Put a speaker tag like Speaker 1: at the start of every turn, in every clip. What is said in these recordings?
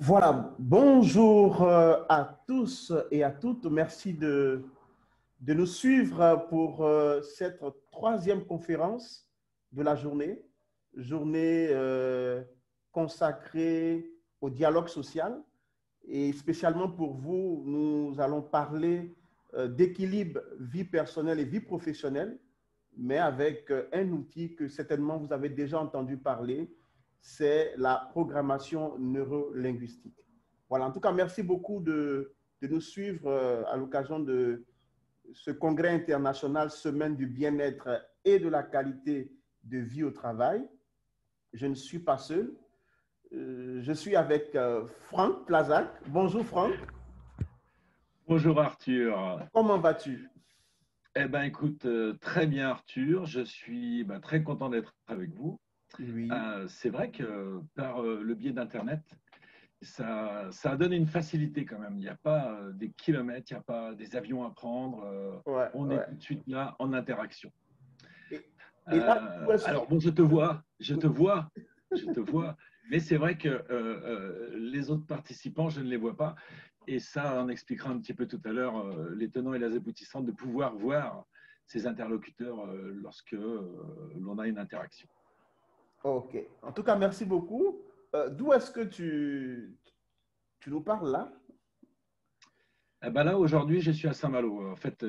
Speaker 1: Voilà, bonjour à tous et à toutes. Merci de nous suivre pour cette troisième conférence de la journée, journée consacrée au dialogue social. Et spécialement pour vous, nous allons parler d'équilibre vie personnelle et vie professionnelle, mais avec un outil que certainement vous avez déjà entendu parler, c'est la programmation neurolinguistique. Voilà, en tout cas, merci beaucoup de nous suivre à l'occasion de ce congrès international Semaine du bien-être et de la qualité de vie au travail. Je ne suis pas seul. Je suis avec Franck Plazac. Bonjour Franck.
Speaker 2: Bonjour Arthur.
Speaker 1: Comment vas-tu?
Speaker 2: Eh ben écoute, très bien Arthur, je suis très content d'être avec vous.
Speaker 1: Oui.
Speaker 2: C'est vrai que par le biais d'Internet, ça donne une facilité quand même. Il n'y a pas des kilomètres, il n'y a pas des avions à prendre.
Speaker 1: Ouais,
Speaker 2: On est
Speaker 1: ouais.
Speaker 2: tout de suite là en interaction.
Speaker 1: Et, et là, où est-ce que...
Speaker 2: Alors bon, je te vois, je te vois, je te vois, mais c'est vrai que les autres participants, je ne les vois pas. Et ça, on expliquera un petit peu tout à l'heure les tenants et les aboutissants de pouvoir voir ces interlocuteurs lorsque l'on a une interaction.
Speaker 1: Ok. En tout cas, merci beaucoup. D'où est-ce que tu nous parles là?
Speaker 2: Eh ben là, aujourd'hui, je suis à Saint-Malo. En fait,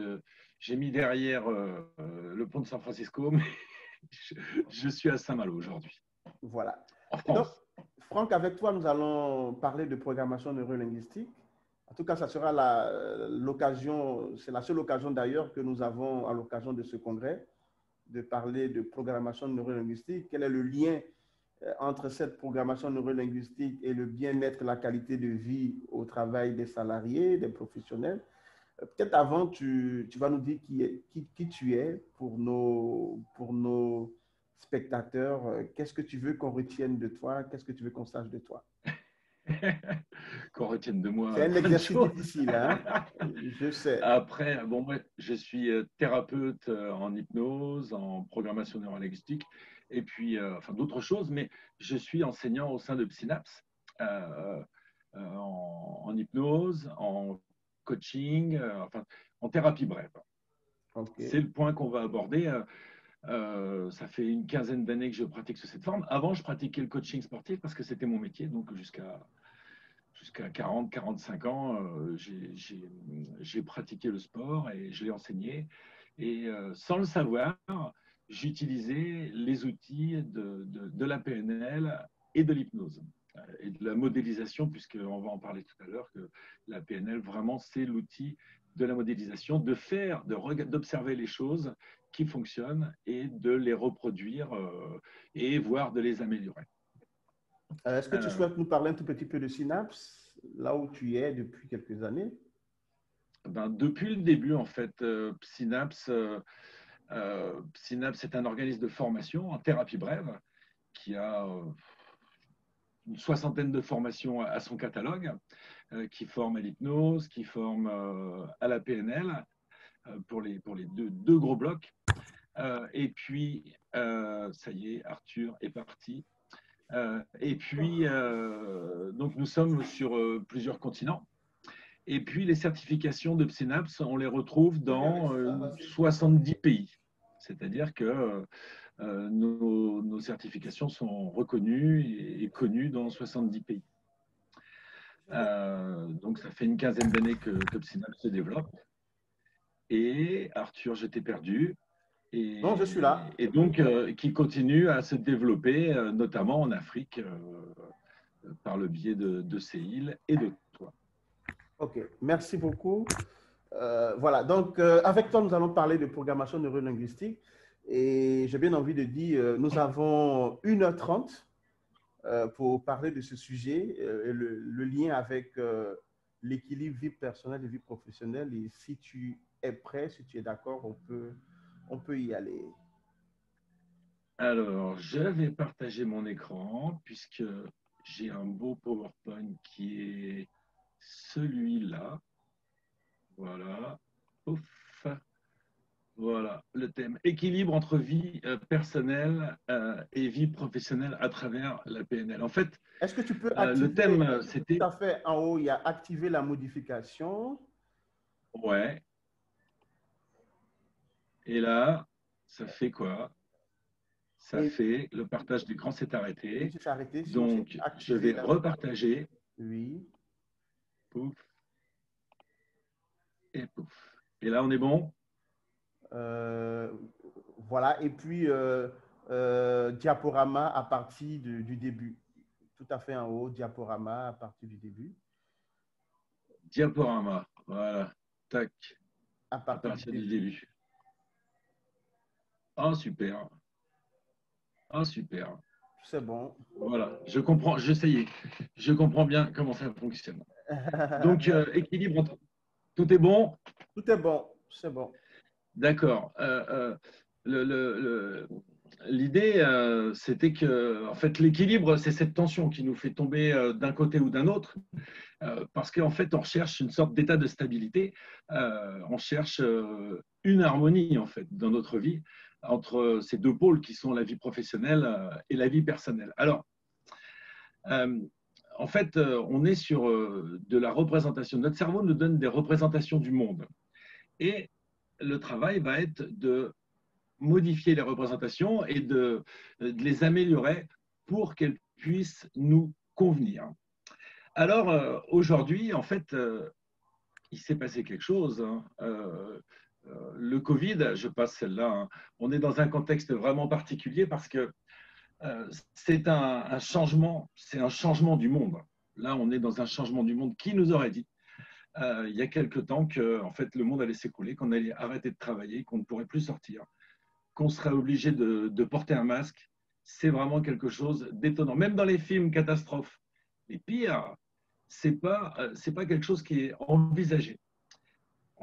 Speaker 2: j'ai mis derrière le pont de San Francisco, mais je, je suis à Saint-Malo aujourd'hui,
Speaker 1: Voilà.
Speaker 2: en
Speaker 1: Et donc,
Speaker 2: France.
Speaker 1: Franck, avec toi, nous allons parler de programmation neurolinguistique. En tout cas, ça sera l'occasion, c'est la seule occasion d'ailleurs que nous avons à l'occasion de ce congrès de parler de programmation neurolinguistique. Quel est le lien entre cette programmation neurolinguistique et le bien-être, la qualité de vie au travail des salariés, des professionnels? Peut-être avant, tu vas nous dire qui tu es pour nos spectateurs. Qu'est-ce que tu veux qu'on retienne de toi? Qu'est-ce que tu veux qu'on sache de toi?
Speaker 2: Qu'on retienne de
Speaker 1: C'est
Speaker 2: moi
Speaker 1: un
Speaker 2: plein de
Speaker 1: exercice
Speaker 2: choses.
Speaker 1: difficile, hein? Je sais.
Speaker 2: Après, bon, moi, je suis thérapeute en hypnose, en programmation neurolinguistique, et puis, enfin, d'autres choses, mais je suis enseignant au sein de Synapse, en hypnose, en coaching, enfin, en thérapie brève.
Speaker 1: OK.
Speaker 2: C'est le point qu'on va aborder. Ça fait une quinzaine d'années que je pratique sous cette forme. Avant, je pratiquais le coaching sportif parce que c'était mon métier, donc jusqu'à 40, 45 ans, j'ai pratiqué le sport et je l'ai enseigné. Et sans le savoir, j'utilisais les outils de la PNL et de l'hypnose et de la modélisation, puisqu'on va en parler tout à l'heure, que la PNL, vraiment, c'est l'outil de la modélisation, d'observer les choses qui fonctionnent et de les reproduire et voire de les améliorer.
Speaker 1: Est-ce que tu
Speaker 2: Euh,
Speaker 1: souhaites nous parler un tout petit peu de Synapse, là où tu es depuis quelques années?
Speaker 2: Depuis le début, en fait, Synapse est un organisme de formation en thérapie brève qui a une soixantaine de formations à son catalogue, qui forme à l'hypnose, qui forme à la PNL pour les deux gros blocs. Et puis, ça y est, Arthur est parti. Et puis, donc nous sommes sur plusieurs continents. Et puis, les certifications de Synapse, on les retrouve dans 70 pays. C'est-à-dire que nos certifications sont reconnues et connues dans 70 pays. Donc, ça fait une quinzaine d'années que Synapse se développe. Et Arthur, je t'ai perdu.
Speaker 1: Non, je suis là.
Speaker 2: Et donc, qui continue à se développer, notamment en Afrique, par le biais de ces îles et de toi.
Speaker 1: OK. Merci beaucoup. Voilà. Donc, avec toi, nous allons parler de programmation neurolinguistique. Et j'ai bien envie de dire, nous avons 1h30 pour parler de ce sujet, le lien avec l'équilibre vie personnelle et vie professionnelle. Et si tu es prêt, si tu es d'accord, on peut y aller.
Speaker 2: Alors, je vais partager mon écran puisque j'ai un beau PowerPoint qui est celui-là. Voilà. Ouf. Voilà, le thème. Équilibre entre vie personnelle et vie professionnelle à travers la PNL. En fait,
Speaker 1: Est-ce que tu peux
Speaker 2: le
Speaker 1: activer,
Speaker 2: thème,
Speaker 1: tout
Speaker 2: c'était,
Speaker 1: à fait en haut, il y a activer la modification.
Speaker 2: ouais, et là, ça fait quoi? Ça
Speaker 1: Et
Speaker 2: fait, le partage d'écran s'est
Speaker 1: oui,
Speaker 2: arrêté.
Speaker 1: c'est arrêté. Si on sait
Speaker 2: Donc, je
Speaker 1: activer
Speaker 2: vais
Speaker 1: la...
Speaker 2: repartager.
Speaker 1: Oui.
Speaker 2: Pouf, et pouf. Et là, on est bon?
Speaker 1: Euh, voilà. Et puis, diaporama à partir du début. Tout à fait en haut, diaporama à partir du début.
Speaker 2: Diaporama. Voilà. Tac,
Speaker 1: À
Speaker 2: à
Speaker 1: partir du
Speaker 2: partir du
Speaker 1: début.
Speaker 2: début. Ah, super. Ah, super.
Speaker 1: C'est bon.
Speaker 2: Voilà, je comprends, ça y est, je comprends bien comment ça fonctionne. Donc, équilibre entre... Tout est bon?
Speaker 1: Tout est bon. C'est bon.
Speaker 2: D'accord. L'idée, c'était que, en fait, l'équilibre, c'est cette tension qui nous fait tomber d'un côté ou d'un autre, parce qu'en fait, on recherche une sorte d'état de stabilité, on cherche une harmonie, en fait, dans notre vie, entre ces deux pôles qui sont la vie professionnelle et la vie personnelle. Alors, euh, en fait, on est sur de la représentation. Notre cerveau nous donne des représentations du monde. Et le travail va être de modifier les représentations et de les améliorer pour qu'elles puissent nous convenir. Alors, aujourd'hui, en fait, il s'est passé quelque chose. Hein. Le Covid, je passe celle-là, hein. On est dans un contexte vraiment particulier parce que c'est un changement, c'est un changement du monde. Là, on est dans un changement du monde. Qui nous aurait dit il y a quelque temps que en fait, le monde allait s'écouler, qu'on allait arrêter de travailler, qu'on ne pourrait plus sortir, qu'on serait obligé de porter un masque. C'est vraiment quelque chose d'étonnant. Même dans les films catastrophes, les pires, c'est pas quelque chose qui est envisagé.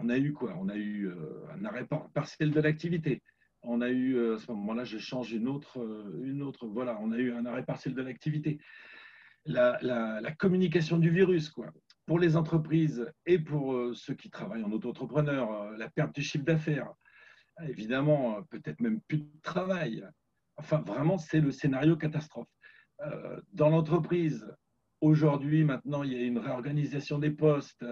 Speaker 2: On a eu quoi? On a eu un arrêt partiel de l'activité. On a eu, à ce moment-là, je change une autre, voilà, on a eu un arrêt partiel de l'activité. La communication du virus, quoi. Pour les entreprises et pour ceux qui travaillent en auto-entrepreneur, la perte du chiffre d'affaires, évidemment, peut-être même plus de travail. Enfin, vraiment, c'est le scénario catastrophe. Dans l'entreprise, aujourd'hui, maintenant, il y a une réorganisation des postes,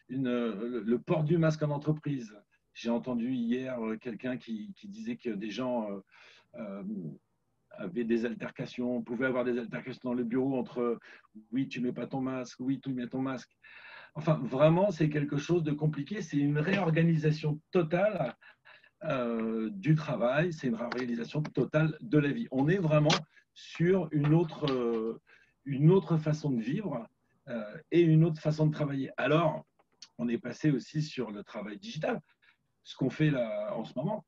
Speaker 2: le port du masque en entreprise. J'ai entendu hier quelqu'un qui disait que des gens euh, avaient des altercations, pouvaient avoir des altercations dans le bureau entre oui, tu mets pas ton masque, oui, tu mets ton masque. Enfin, vraiment, c'est quelque chose de compliqué. C'est une réorganisation totale du travail, c'est une réorganisation totale de la vie. On est vraiment sur une autre façon de vivre et une autre façon de travailler. Alors, on est passé aussi sur le travail digital, ce qu'on fait là en ce moment.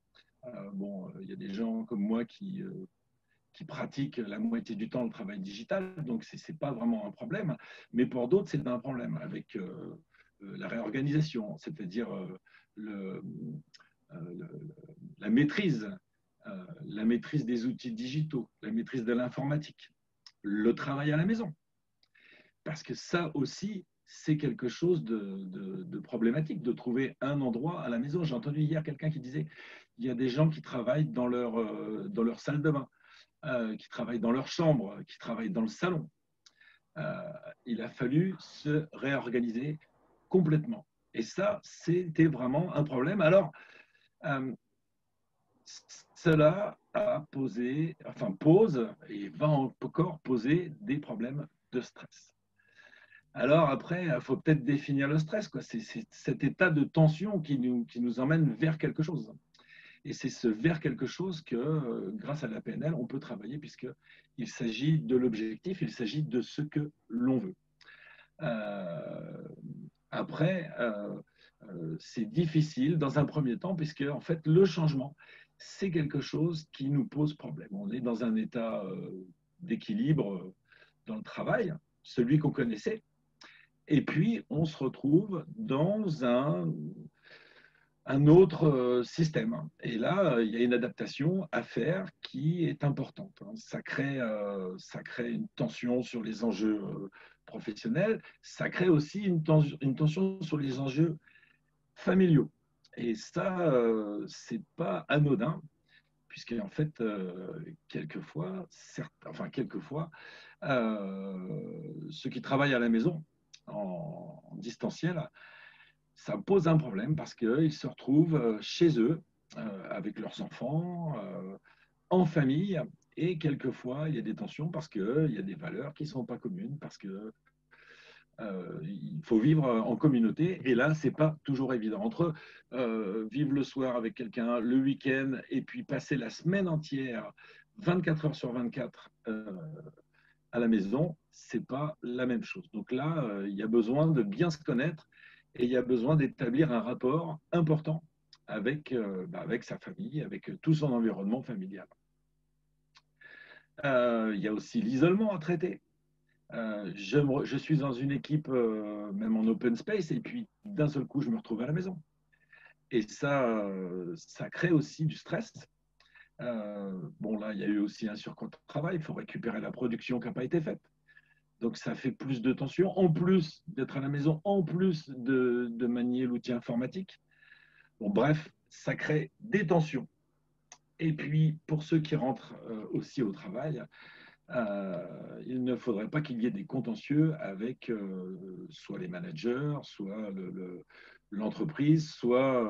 Speaker 2: Bon, il y a des gens comme moi qui pratiquent la moitié du temps le travail digital, donc ce n'est pas vraiment un problème. Mais pour d'autres, c'est un problème avec la réorganisation, c'est-à-dire le, le, la maîtrise des outils digitaux, la maîtrise de l'informatique, le travail à la maison. Parce que ça aussi, c'est quelque chose de problématique, de trouver un endroit à la maison. J'ai entendu hier quelqu'un qui disait il y a des gens qui travaillent dans leur salle de bain, qui travaillent dans leur chambre, qui travaillent dans le salon. Il a fallu se réorganiser complètement. Et ça, c'était vraiment un problème. Alors, cela a posé, enfin pose et va encore poser des problèmes de stress. Alors après, il faut peut-être définir le stress, quoi. C'est cet état de tension qui nous emmène vers quelque chose. Et c'est ce vers quelque chose que, grâce à la PNL, on peut travailler puisqu'il s'agit de l'objectif, il s'agit de ce que l'on veut. Après, c'est difficile dans un premier temps puisque en fait, le changement, c'est quelque chose qui nous pose problème. On est dans un état d'équilibre dans le travail, celui qu'on connaissait, et puis on se retrouve dans un autre système. Et là, il y a une adaptation à faire qui est importante. Ça crée une tension sur les enjeux professionnels, ça crée aussi une tension sur les enjeux familiaux. Et ça, c'est pas anodin, puisqu'en fait, quelquefois, ceux qui travaillent à la maison en distanciel, ça pose un problème parce qu'ils se retrouvent chez eux, avec leurs enfants, en famille, et quelquefois, il y a des tensions parce qu'il y a des valeurs qui ne sont pas communes, parce que il faut vivre en communauté, et là, c'est pas toujours évident. Entre vivre le soir avec quelqu'un, le week-end, et puis passer la semaine entière, 24 heures sur 24, à la maison, c'est pas la même chose. Donc là, il y a besoin de bien se connaître, et il y a besoin d'établir un rapport important avec sa famille, avec tout son environnement familial. Il y a aussi l'isolement à traiter. Je suis dans une équipe, même en open space, et puis d'un seul coup, je me retrouve à la maison. Et ça crée aussi du stress. Bon, là, il y a eu aussi un surcoût de travail. Il faut récupérer la production qui n'a pas été faite. Donc, ça fait plus de tension, en plus d'être à la maison, en plus de manier l'outil informatique. Bon, bref, ça crée des tensions. Et puis, pour ceux qui rentrent aussi au travail, il ne faudrait pas qu'il y ait des contentieux avec soit les managers, soit l'entreprise, soit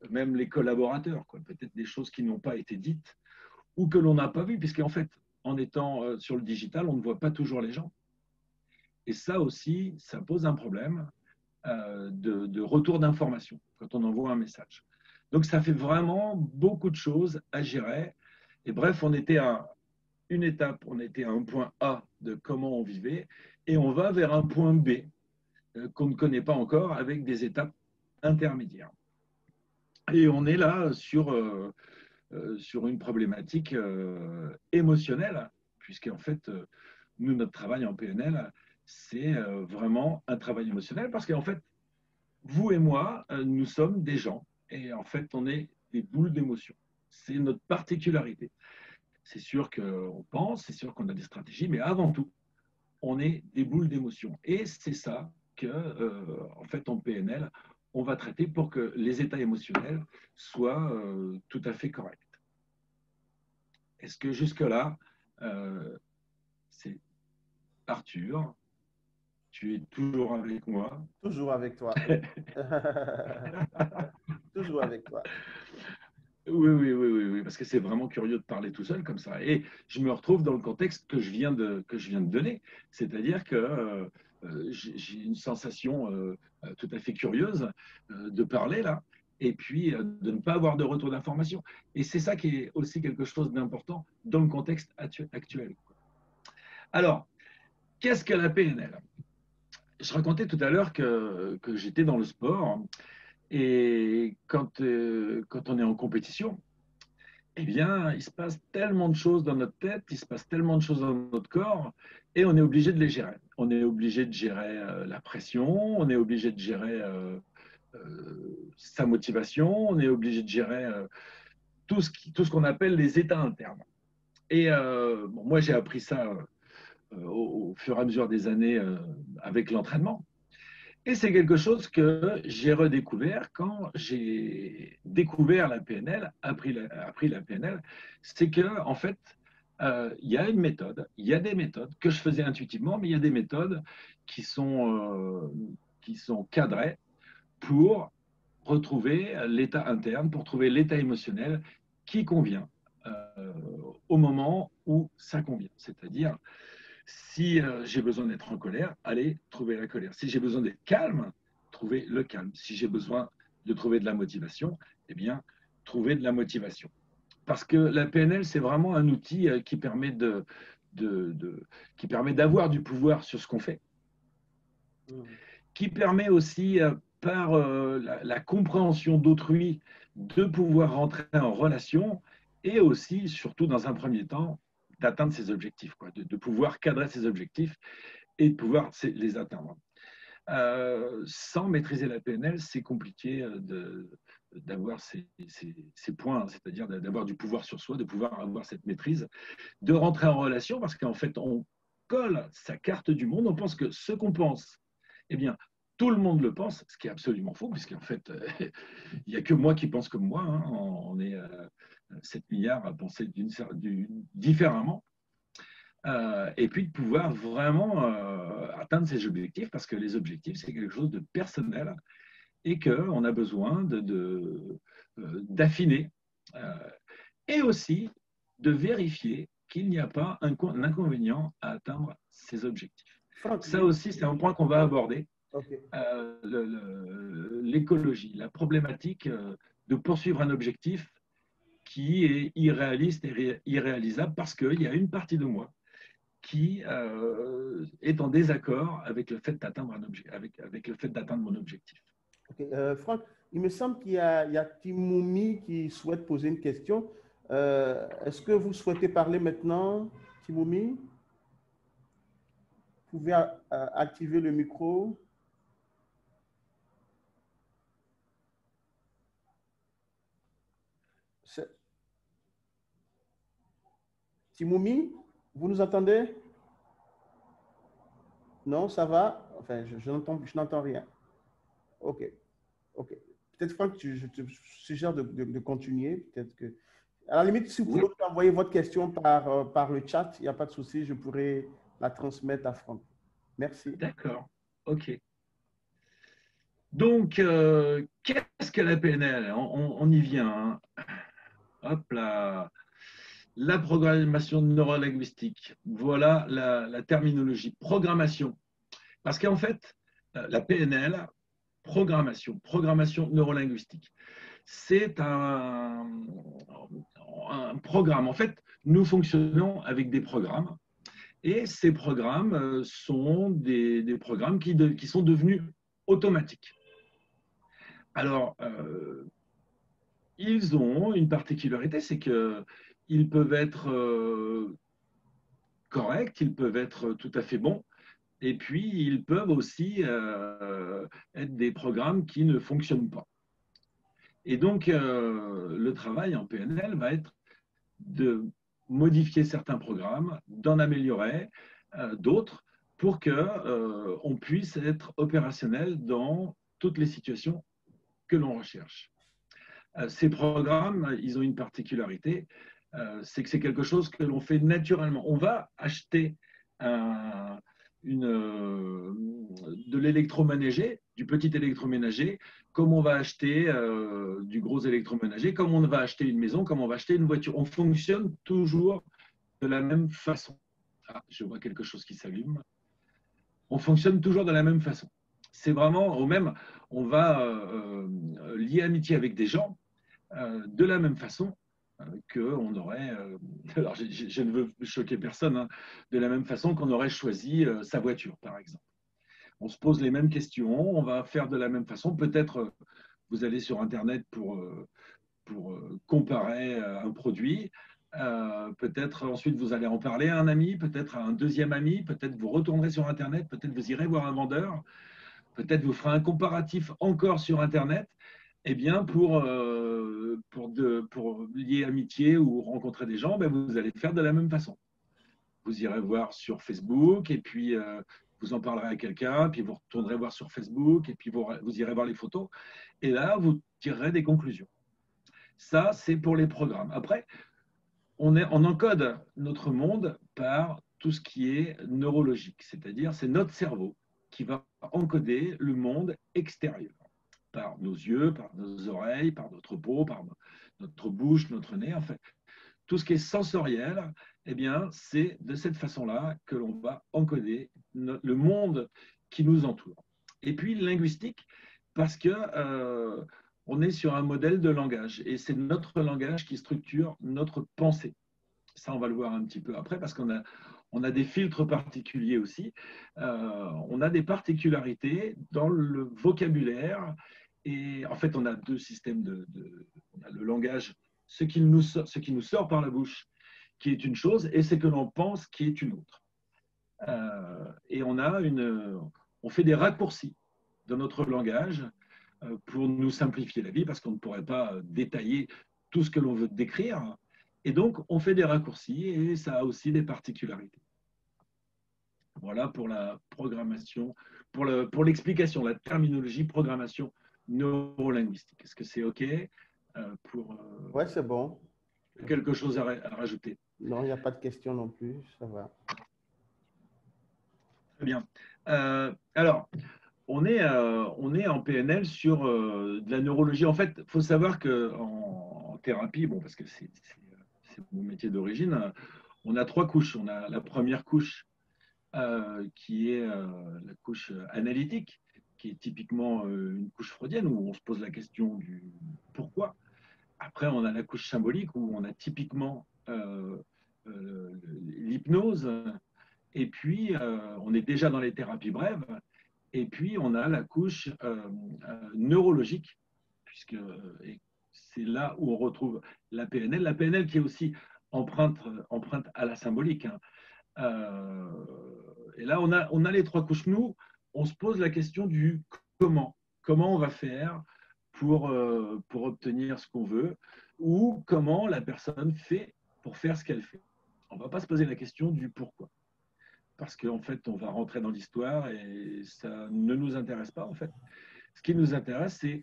Speaker 2: même les collaborateurs. Peut-être des choses qui n'ont pas été dites ou que l'on n'a pas vues, puisqu'en fait, en étant sur le digital, on ne voit pas toujours les gens. Et ça aussi, ça pose un problème de retour d'information quand on envoie un message. Donc, ça fait vraiment beaucoup de choses à gérer. Et bref, on était à une étape, on était à un point A de comment on vivait, et on va vers un point B qu'on ne connaît pas encore, avec des étapes intermédiaires. Et on est là sur une problématique émotionnelle, puisqu'en fait, nous, notre travail en PNL, c'est vraiment un travail émotionnel, parce qu'en fait, vous et moi, nous sommes des gens, et en fait, on est des boules d'émotions. C'est notre particularité. C'est sûr qu'on pense, c'est sûr qu'on a des stratégies, mais avant tout, on est des boules d'émotions. Et c'est ça que, en fait, en PNL, on va traiter pour que les états émotionnels soient tout à fait corrects. Est-ce que jusque-là, c'est Arthur, tu es toujours avec moi?
Speaker 1: Toujours avec toi. Toujours avec toi.
Speaker 2: Oui, parce que c'est vraiment curieux de parler tout seul comme ça. Et je me retrouve dans le contexte que je viens de donner, c'est-à-dire que j'ai une sensation tout à fait curieuse de parler là, et puis de ne pas avoir de retour d'information. Et c'est ça qui est aussi quelque chose d'important dans le contexte actuel. Alors, qu'est-ce que la PNL? Je racontais tout à l'heure que j'étais dans le sport, et quand on est en compétition, eh bien, il se passe tellement de choses dans notre tête, il se passe tellement de choses dans notre corps, et on est obligé de les gérer. On est obligé de gérer la pression, on est obligé de gérer sa motivation, on est obligé de gérer tout ce qu'on appelle les états internes. Et bon, moi, j'ai appris ça au fur et à mesure des années avec l'entraînement. Et c'est quelque chose que j'ai redécouvert quand j'ai découvert la PNL, appris la PNL. C'est que, en fait, il y a une méthode, il y a des méthodes que je faisais intuitivement, mais il y a des méthodes qui sont cadrées pour retrouver l'état interne, pour trouver l'état émotionnel qui convient au moment où ça convient. C'est-à-dire, si j'ai besoin d'être en colère, allez trouver la colère. Si j'ai besoin d'être calme, trouvez le calme. Si j'ai besoin de trouver de la motivation, eh bien, trouvez de la motivation. Parce que la PNL, c'est vraiment un outil qui permet qui permet d'avoir du pouvoir sur ce qu'on fait, qui permet aussi, par la compréhension d'autrui, de pouvoir rentrer en relation, et aussi, surtout dans un premier temps, d'atteindre ses objectifs, de pouvoir cadrer ses objectifs et de pouvoir les atteindre. Sans maîtriser la PNL, c'est compliqué d'avoir ces points, c'est-à-dire d'avoir du pouvoir sur soi, de pouvoir avoir cette maîtrise, de rentrer en relation, parce qu'en fait, on colle sa carte du monde, on pense que ce qu'on pense, eh bien, tout le monde le pense, ce qui est absolument faux, puisqu'en fait, il n'y a que moi qui pense comme moi. Hein. On est 7 milliards à penser différemment. Et puis de pouvoir vraiment atteindre ces objectifs, parce que les objectifs, c'est quelque chose de personnel et qu'on a besoin d'affiner et aussi de vérifier qu'il n'y a pas un inconvénient à atteindre ces objectifs.
Speaker 1: Franck,
Speaker 2: Ça aussi, c'est un point qu'on va aborder.
Speaker 1: okay.
Speaker 2: L'écologie, la problématique de poursuivre un objectif qui est irréaliste et irréalisable parce qu'il y a une partie de moi qui est en désaccord avec le fait d'atteindre avec le fait d'atteindre mon objectif.
Speaker 1: Okay. Franck, il me semble qu'il y a Timoumi qui souhaite poser une question. Est-ce que vous souhaitez parler maintenant, Timoumi? Vous pouvez activer le micro. Timoumi, vous nous entendez? Non, ça va? Enfin, je n'entends rien. OK. OK. Peut-être, Franck, je te suggère de continuer. Peut-être que, à la limite, si vous pouvez envoyer votre question par le chat, il n'y a pas de souci, je pourrai la transmettre à Franck. Merci.
Speaker 2: D'accord. OK. Donc, qu'est-ce que la PNL? On y vient. Hein. Hop là. La programmation neurolinguistique. Voilà la terminologie. Programmation. Parce qu'en fait, la PNL, programmation neurolinguistique, c'est un programme. En fait, nous fonctionnons avec des programmes. Et ces programmes sont des programmes qui sont devenus automatiques. Alors, ils ont une particularité, c'est qu'ils peuvent être corrects, ils peuvent être tout à fait bons, et puis ils peuvent aussi être des programmes qui ne fonctionnent pas. Et donc, le travail en PNL va être de modifier certains programmes, d'en améliorer d'autres pour qu'on puisse être opérationnel dans toutes les situations que l'on recherche. Ces programmes, ils ont une particularité, c'est que c'est quelque chose que l'on fait naturellement. On va acheter de l'électroménager, du petit électroménager, comme on va acheter du gros électroménager, comme on va acheter une maison, comme on va acheter une voiture. On fonctionne toujours de la même façon. Ah, je vois quelque chose qui s'allume. On fonctionne toujours de la même façon. C'est vraiment au même, on va lier amitié avec des gens de la même façon qu'on aurait, alors je ne veux choquer personne, hein, de la même façon qu'on aurait choisi sa voiture, par exemple. On se pose les mêmes questions, on va faire de la même façon. Peut-être vous allez sur Internet pour comparer un produit. Peut-être ensuite vous allez en parler à un ami, peut-être à un deuxième ami, peut-être vous retournerez sur Internet, peut-être vous irez voir un vendeur, peut-être vous ferez un comparatif encore sur Internet, eh bien pour lier amitié ou rencontrer des gens, ben vous allez faire de la même façon. Vous irez voir sur Facebook et puis vous en parlerez à quelqu'un, puis vous retournerez voir sur Facebook et puis vous irez voir les photos et là vous tirerez des conclusions. Ça, c'est pour les programmes. Après, on encode notre monde par tout ce qui est neurologique, c'est-à-dire c'est notre cerveau qui va encoder le monde extérieur par nos yeux, par nos oreilles, par notre peau, par notre bouche, notre nez, en fait. Tout ce qui est sensoriel, eh bien, c'est de cette façon-là que l'on va encoder le monde qui nous entoure. Et puis linguistique, parce que on est sur un modèle de langage et c'est notre langage qui structure notre pensée. Ça, on va le voir un petit peu après parce qu'on a des filtres particuliers aussi. On a des particularités dans le vocabulaire et en fait, on a deux systèmes on a le langage, ce qui nous sort par la bouche, qui est une chose, et ce que l'on pense, qui est une autre. Et on fait des raccourcis dans notre langage pour nous simplifier la vie, parce qu'on ne pourrait pas détailler tout ce que l'on veut décrire. Et donc, on fait des raccourcis, et ça a aussi des particularités. Voilà pour la programmation, pour l'explication, la terminologie programmation neurolinguistique. Est-ce que c'est OK pour
Speaker 1: Ouais, c'est bon.
Speaker 2: quelque chose à rajouter?
Speaker 1: Non, il n'y a pas de question non plus, ça va.
Speaker 2: Très bien. Alors, on est en PNL sur de la neurologie. En fait, il faut savoir qu'en thérapie, bon, parce que c'est mon métier d'origine, on a trois couches. On a la première couche qui est la couche analytique, qui est typiquement une couche freudienne où on se pose la question du pourquoi. Après, on a la couche symbolique où on a typiquement l'hypnose. Et puis, on est déjà dans les thérapies brèves. Et puis, on a la couche neurologique, puisque c'est là où on retrouve la PNL. La PNL qui est aussi empreinte à la symbolique, hein. Et là, on a les trois couches. Nous, on se pose la question du comment. Comment on va faire pour obtenir ce qu'on veut ou comment la personne fait pour faire ce qu'elle fait. On ne va pas se poser la question du pourquoi. Parce qu'en fait, on va rentrer dans l'histoire et ça ne nous intéresse pas, en fait. Ce qui nous intéresse, c'est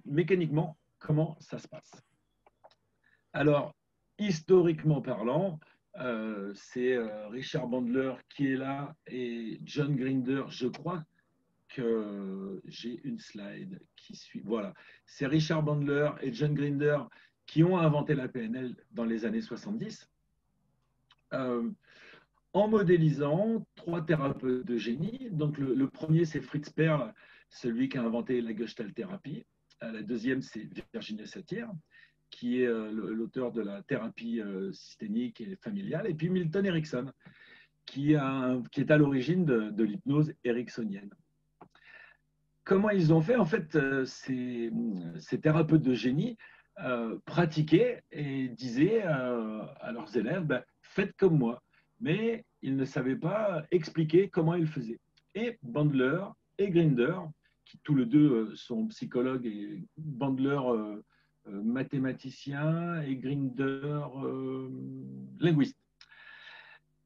Speaker 2: mécaniquement comment ça se passe. Alors, historiquement parlant, c'est Richard Bandler qui est là et John Grinder. Je crois que j'ai une slide qui suit. Voilà, c'est Richard Bandler et John Grinder qui ont inventé la PNL dans les années 70 en modélisant trois thérapeutes de génie. Donc, le premier, c'est Fritz Perl, celui qui a inventé la Gestalt thérapie. La deuxième, c'est Virginia Satir, qui est l'auteur de la thérapie systémique et familiale, et puis Milton Erickson, qui est à l'origine de l'hypnose ericksonienne. Comment ils ont fait? En fait, ces thérapeutes de génie pratiquaient et disaient à leurs élèves, ben, faites comme moi. Mais ils ne savaient pas expliquer comment ils faisaient. Et Bandler et Grinder, qui tous les deux sont psychologues, et Bandler mathématicien et Grinder linguiste.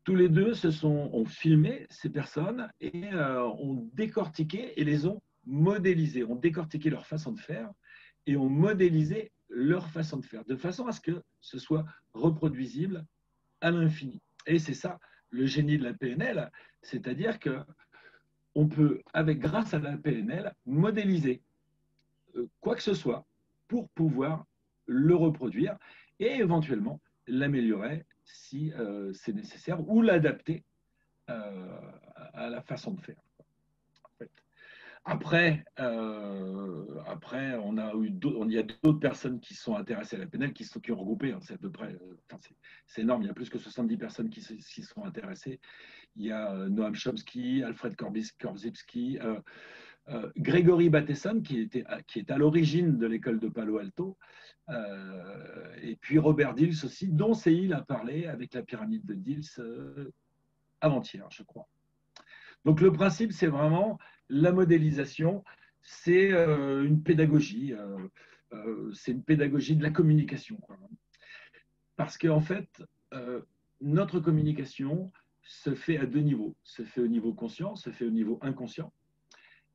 Speaker 2: Tous les deux ont filmé ces personnes et ont décortiqué et les ont modélisées, ont décortiqué leur façon de faire et ont modélisé leur façon de faire, de façon à ce que ce soit reproduisible à l'infini. Et c'est ça le génie de la PNL, c'est-à-dire que on peut, grâce à la PNL, modéliser quoi que ce soit pour pouvoir le reproduire et éventuellement l'améliorer si c'est nécessaire ou l'adapter à la façon de faire. En fait. Après, il y a d'autres personnes qui sont intéressées à la PNL, qui ont regroupé, hein, c'est à peu près, c'est énorme, il y a plus que 70 personnes qui sont intéressées. Il y a Noam Chomsky, Alfred Korzybski, Gregory Bateson, qui est à l'origine de l'école de Palo Alto, et puis Robert Dills aussi, dont Seil a parlé avec la pyramide de Dills avant-hier, je crois. Donc le principe, c'est vraiment la modélisation, c'est une pédagogie, c'est une pédagogie de la communication, quoi. Parce qu'en fait, notre communication se fait à deux niveaux, se fait au niveau conscient, se fait au niveau inconscient.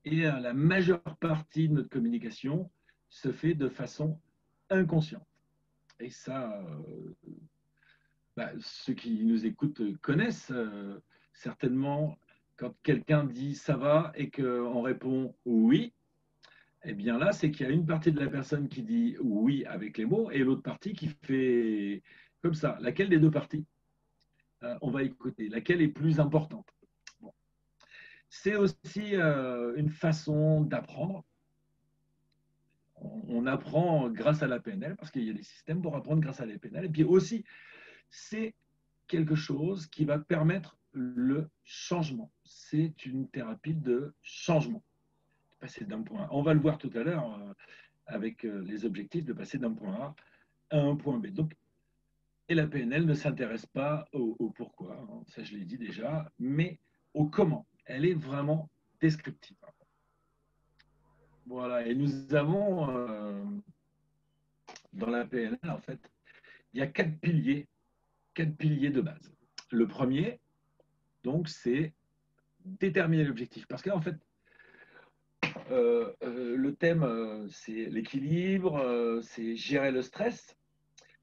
Speaker 2: Et la majeure partie de notre communication se fait de façon inconsciente. Et ça, ceux qui nous écoutent connaissent certainement quand quelqu'un dit ça va et qu'on répond oui, eh bien là, c'est qu'il y a une partie de la personne qui dit oui avec les mots et l'autre partie qui fait comme ça. Laquelle des deux parties on va écouter? Laquelle est plus importante? Bon. C'est aussi une façon d'apprendre. On apprend grâce à la PNL parce qu'il y a des systèmes pour apprendre grâce à la PNL. Et puis aussi, c'est quelque chose qui va permettre le changement. C'est une thérapie de changement. Passer d'un point A. On va le voir tout à l'heure avec les objectifs de passer d'un point A à un point B. Donc, et la PNL ne s'intéresse pas au pourquoi, hein, ça je l'ai dit déjà, mais au comment. Elle est vraiment descriptive. Voilà, et nous avons dans la PNL, en fait, il y a quatre piliers de base. Le premier, Donc, c'est déterminer l'objectif. Parce qu'en fait, le thème, c'est l'équilibre, c'est gérer le stress.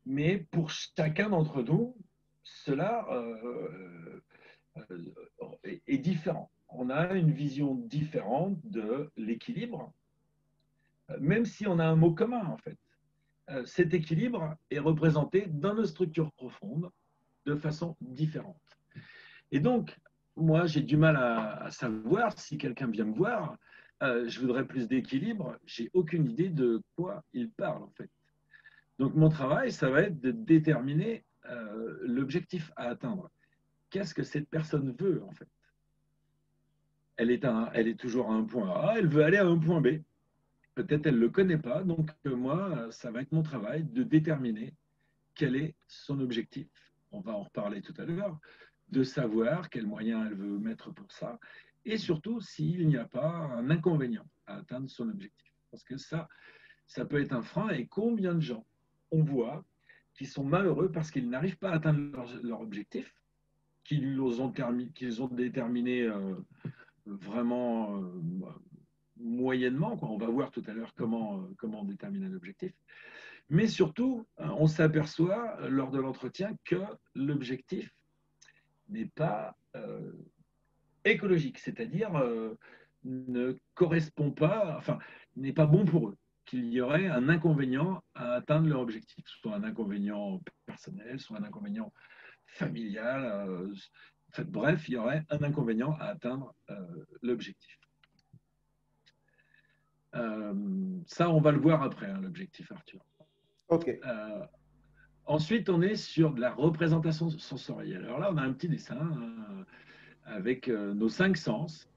Speaker 2: Mais pour chacun d'entre nous, cela est différent. On a une vision différente de l'équilibre, même si on a un mot commun, en fait. Cet équilibre est représenté dans nos structures profondes de façon différente. Et donc, moi, j'ai du mal à savoir si quelqu'un vient me voir, je voudrais plus d'équilibre, j'ai aucune idée de quoi il parle, en fait. Donc, mon travail, ça va être de déterminer l'objectif à atteindre. Qu'est-ce que cette personne veut, en fait? Elle est toujours à un point A, elle veut aller à un point B. Peut-être elle ne le connaît pas, donc moi, ça va être mon travail de déterminer quel est son objectif. On va en reparler tout à l'heure, de savoir quels moyens elle veut mettre pour ça, et surtout s'il n'y a pas un inconvénient à atteindre son objectif. Parce que ça peut être un frein, et combien de gens on voit qui sont malheureux parce qu'ils n'arrivent pas à atteindre leur objectif, qu'ils ont déterminé vraiment moyennement, quoi. On va voir tout à l'heure comment déterminer l'objectif. Mais surtout, on s'aperçoit lors de l'entretien que l'objectif n'est pas écologique, c'est-à-dire ne correspond pas, enfin, n'est pas bon pour eux, qu'il y aurait un inconvénient à atteindre leur objectif, soit un inconvénient personnel, soit un inconvénient familial. En fait, bref, il y aurait un inconvénient à atteindre l'objectif. Ça, on va le voir après, hein, l'objectif, Arthur.
Speaker 1: OK.
Speaker 2: Ensuite, on est sur de la représentation sensorielle. Alors là, on a un petit dessin avec nos 5 sens.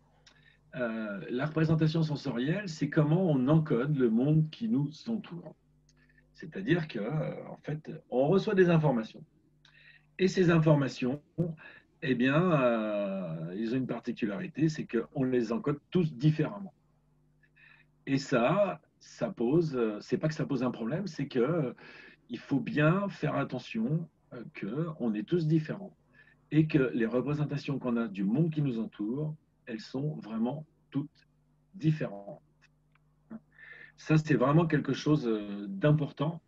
Speaker 2: La représentation sensorielle, c'est comment on encode le monde qui nous entoure. C'est-à-dire que, en fait, on reçoit des informations. Et ces informations, eh bien, ils ont une particularité, c'est qu'on les encode tous différemment. Et ça pose, c'est pas que ça pose un problème, c'est que il faut bien faire attention qu'on est tous différents et que les représentations qu'on a du monde qui nous entoure, elles sont vraiment toutes différentes. Ça, c'est vraiment quelque chose d'important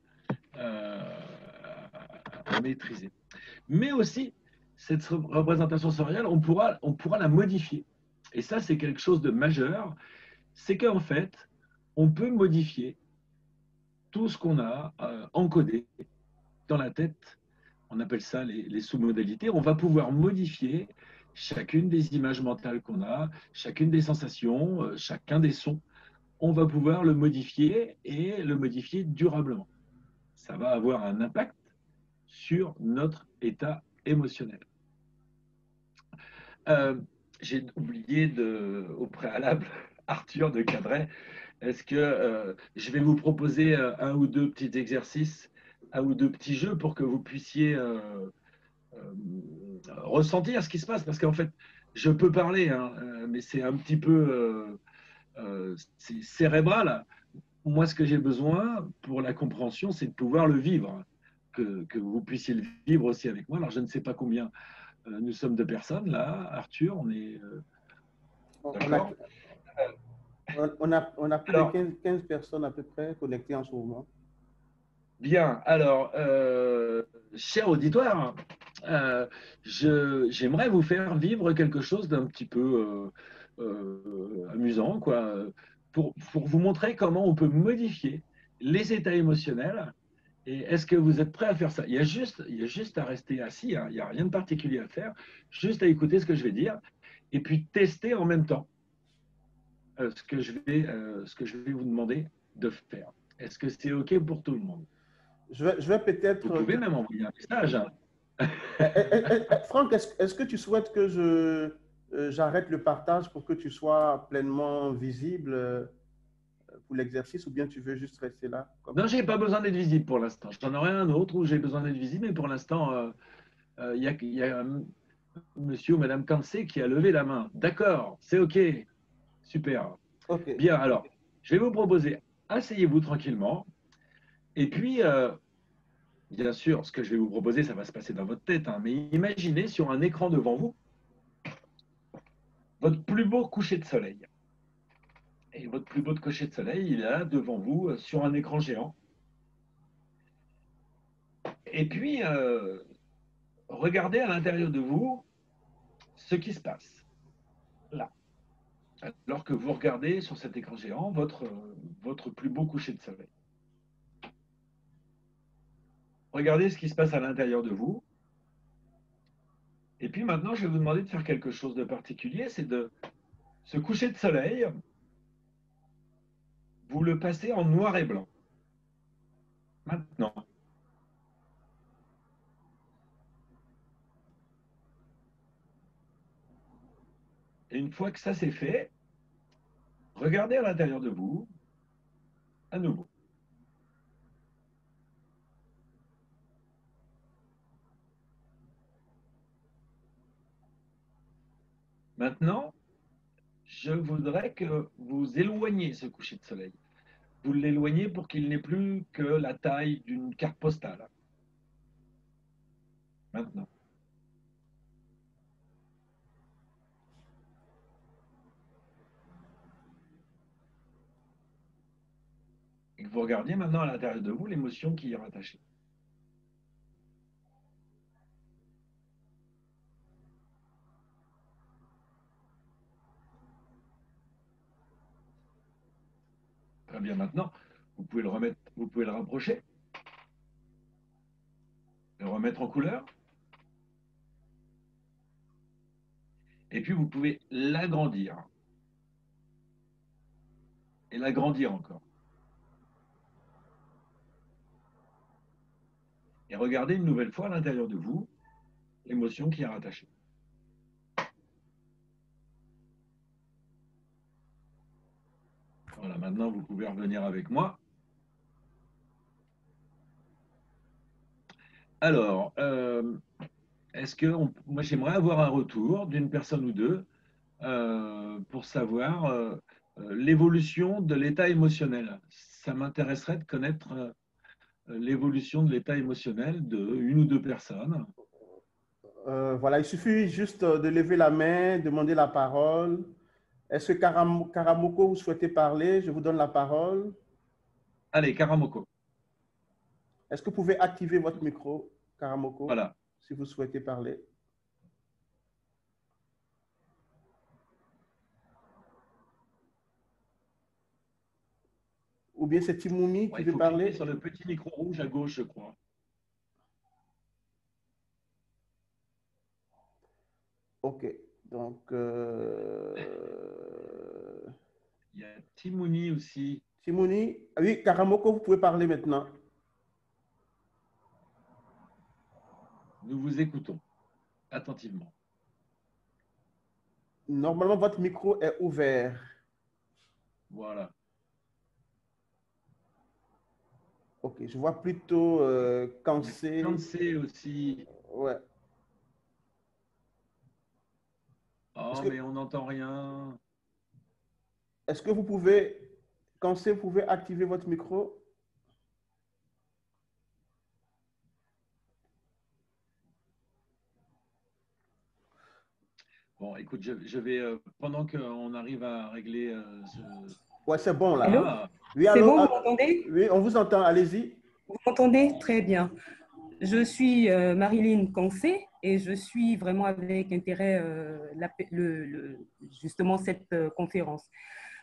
Speaker 2: à maîtriser. Mais aussi, cette représentation sensorielle, on pourra la modifier. Et ça, c'est quelque chose de majeur. C'est qu'en fait, on peut modifier tout ce qu'on a encodé dans la tête. On appelle ça les sous-modalités. On va pouvoir modifier chacune des images mentales qu'on a, chacune des sensations, chacun des sons. On va pouvoir le modifier et le modifier durablement. Ça va avoir un impact sur notre état émotionnel. J'ai oublié au préalable, Arthur de cadrer. Est-ce que je vais vous proposer un ou deux petits exercices, un ou deux petits jeux pour que vous puissiez ressentir ce qui se passe? Parce qu'en fait, je peux parler, hein, mais c'est un petit peu c'est cérébral. Moi, ce que j'ai besoin pour la compréhension, c'est de pouvoir le vivre, que vous puissiez le vivre aussi avec moi. Alors, je ne sais pas combien nous sommes de personnes là, Arthur, on est d'accord.
Speaker 1: On a plus de 15 personnes à peu près connectées en ce moment.
Speaker 2: Bien, alors, cher auditoire, j'aimerais vous faire vivre quelque chose d'un petit peu amusant, quoi, pour vous montrer comment on peut modifier les états émotionnels. Et est-ce que vous êtes prêts à faire ça? Il y a juste à rester assis, hein, il n'y a rien de particulier à faire, juste à écouter ce que je vais dire, et puis tester en même temps ce que je vais vous demander de faire. Est-ce que c'est OK pour tout le monde?
Speaker 1: Je vais peut-être.
Speaker 2: Vous pouvez même envoyer un message. Hein.
Speaker 1: Franck, est-ce que tu souhaites que j'arrête le partage pour que tu sois pleinement visible pour l'exercice ou bien tu veux juste rester là
Speaker 2: Non, je n'ai pas besoin d'être visible pour l'instant. J'en aurai un autre où j'ai besoin d'être visible, mais pour l'instant, il y a monsieur ou madame Kansé qui a levé la main. D'accord, c'est OK. Super.
Speaker 1: OK.
Speaker 2: Bien, alors, je vais vous proposer, asseyez-vous tranquillement. Et puis, bien sûr, ce que je vais vous proposer, ça va se passer dans votre tête. Hein, mais imaginez sur un écran devant vous votre plus beau coucher de soleil. Et votre plus beau coucher de soleil, il est là devant vous sur un écran géant. Et puis, regardez à l'intérieur de vous ce qui se passe là. Alors que vous regardez sur cet écran géant votre plus beau coucher de soleil. Regardez ce qui se passe à l'intérieur de vous. Et puis maintenant, je vais vous demander de faire quelque chose de particulier, c'est de ce coucher de soleil, vous le passez en noir et blanc. Maintenant. Et une fois que ça c'est fait, regardez à l'intérieur de vous, à nouveau. Maintenant, je voudrais que vous éloigniez ce coucher de soleil. Vous l'éloignez pour qu'il n'ait plus que la taille d'une carte postale. Maintenant. Et que vous regardiez maintenant à l'intérieur de vous l'émotion qui y est rattachée. Très bien, maintenant, vous pouvez le remettre, vous pouvez le rapprocher, le remettre en couleur. Et puis, vous pouvez l'agrandir. Et l'agrandir encore. Et regardez une nouvelle fois à l'intérieur de vous l'émotion qui est rattachée. Voilà, maintenant, vous pouvez revenir avec moi. Alors, est-ce que moi, j'aimerais avoir un retour d'une personne ou deux pour savoir l'évolution de l'état émotionnel. Ça m'intéresserait de connaître l'évolution de l'état émotionnel de une ou deux personnes.
Speaker 1: Voilà, il suffit juste de lever la main, demander la parole. Est-ce que Karamoko, vous souhaitez parler? Je vous donne la parole.
Speaker 2: Allez, Karamoko.
Speaker 1: Est-ce que vous pouvez activer votre micro, Karamoko,
Speaker 2: Voilà.
Speaker 1: si vous souhaitez parler? Ou bien c'est Timoumi qui
Speaker 2: Il
Speaker 1: veut
Speaker 2: faut
Speaker 1: parler?
Speaker 2: cliquer sur le petit micro rouge à gauche, je crois.
Speaker 1: Ok, donc...
Speaker 2: Il y a Timouni aussi.
Speaker 1: Timouni, oui, Karamoko, vous pouvez parler maintenant.
Speaker 2: Nous vous écoutons attentivement.
Speaker 1: Normalement, votre micro est ouvert.
Speaker 2: Voilà.
Speaker 1: Ok, je vois plutôt Kansé.
Speaker 2: Kansé aussi.
Speaker 1: Ouais.
Speaker 2: Oh, mais on n'entend rien.
Speaker 1: Est-ce que vous pouvez, Kansé, vous pouvez activer votre micro?
Speaker 2: Bon, écoute, je vais, pendant qu'on arrive à régler
Speaker 1: Ouais, c'est bon là.
Speaker 3: Allô?
Speaker 1: Oui,
Speaker 3: C'est
Speaker 1: allô?
Speaker 3: bon, vous m'entendez?
Speaker 1: Oui, on vous entend, allez-y.
Speaker 3: Vous m'entendez? Très bien. Je suis Marilyn Kansé et je suis vraiment avec intérêt justement cette conférence.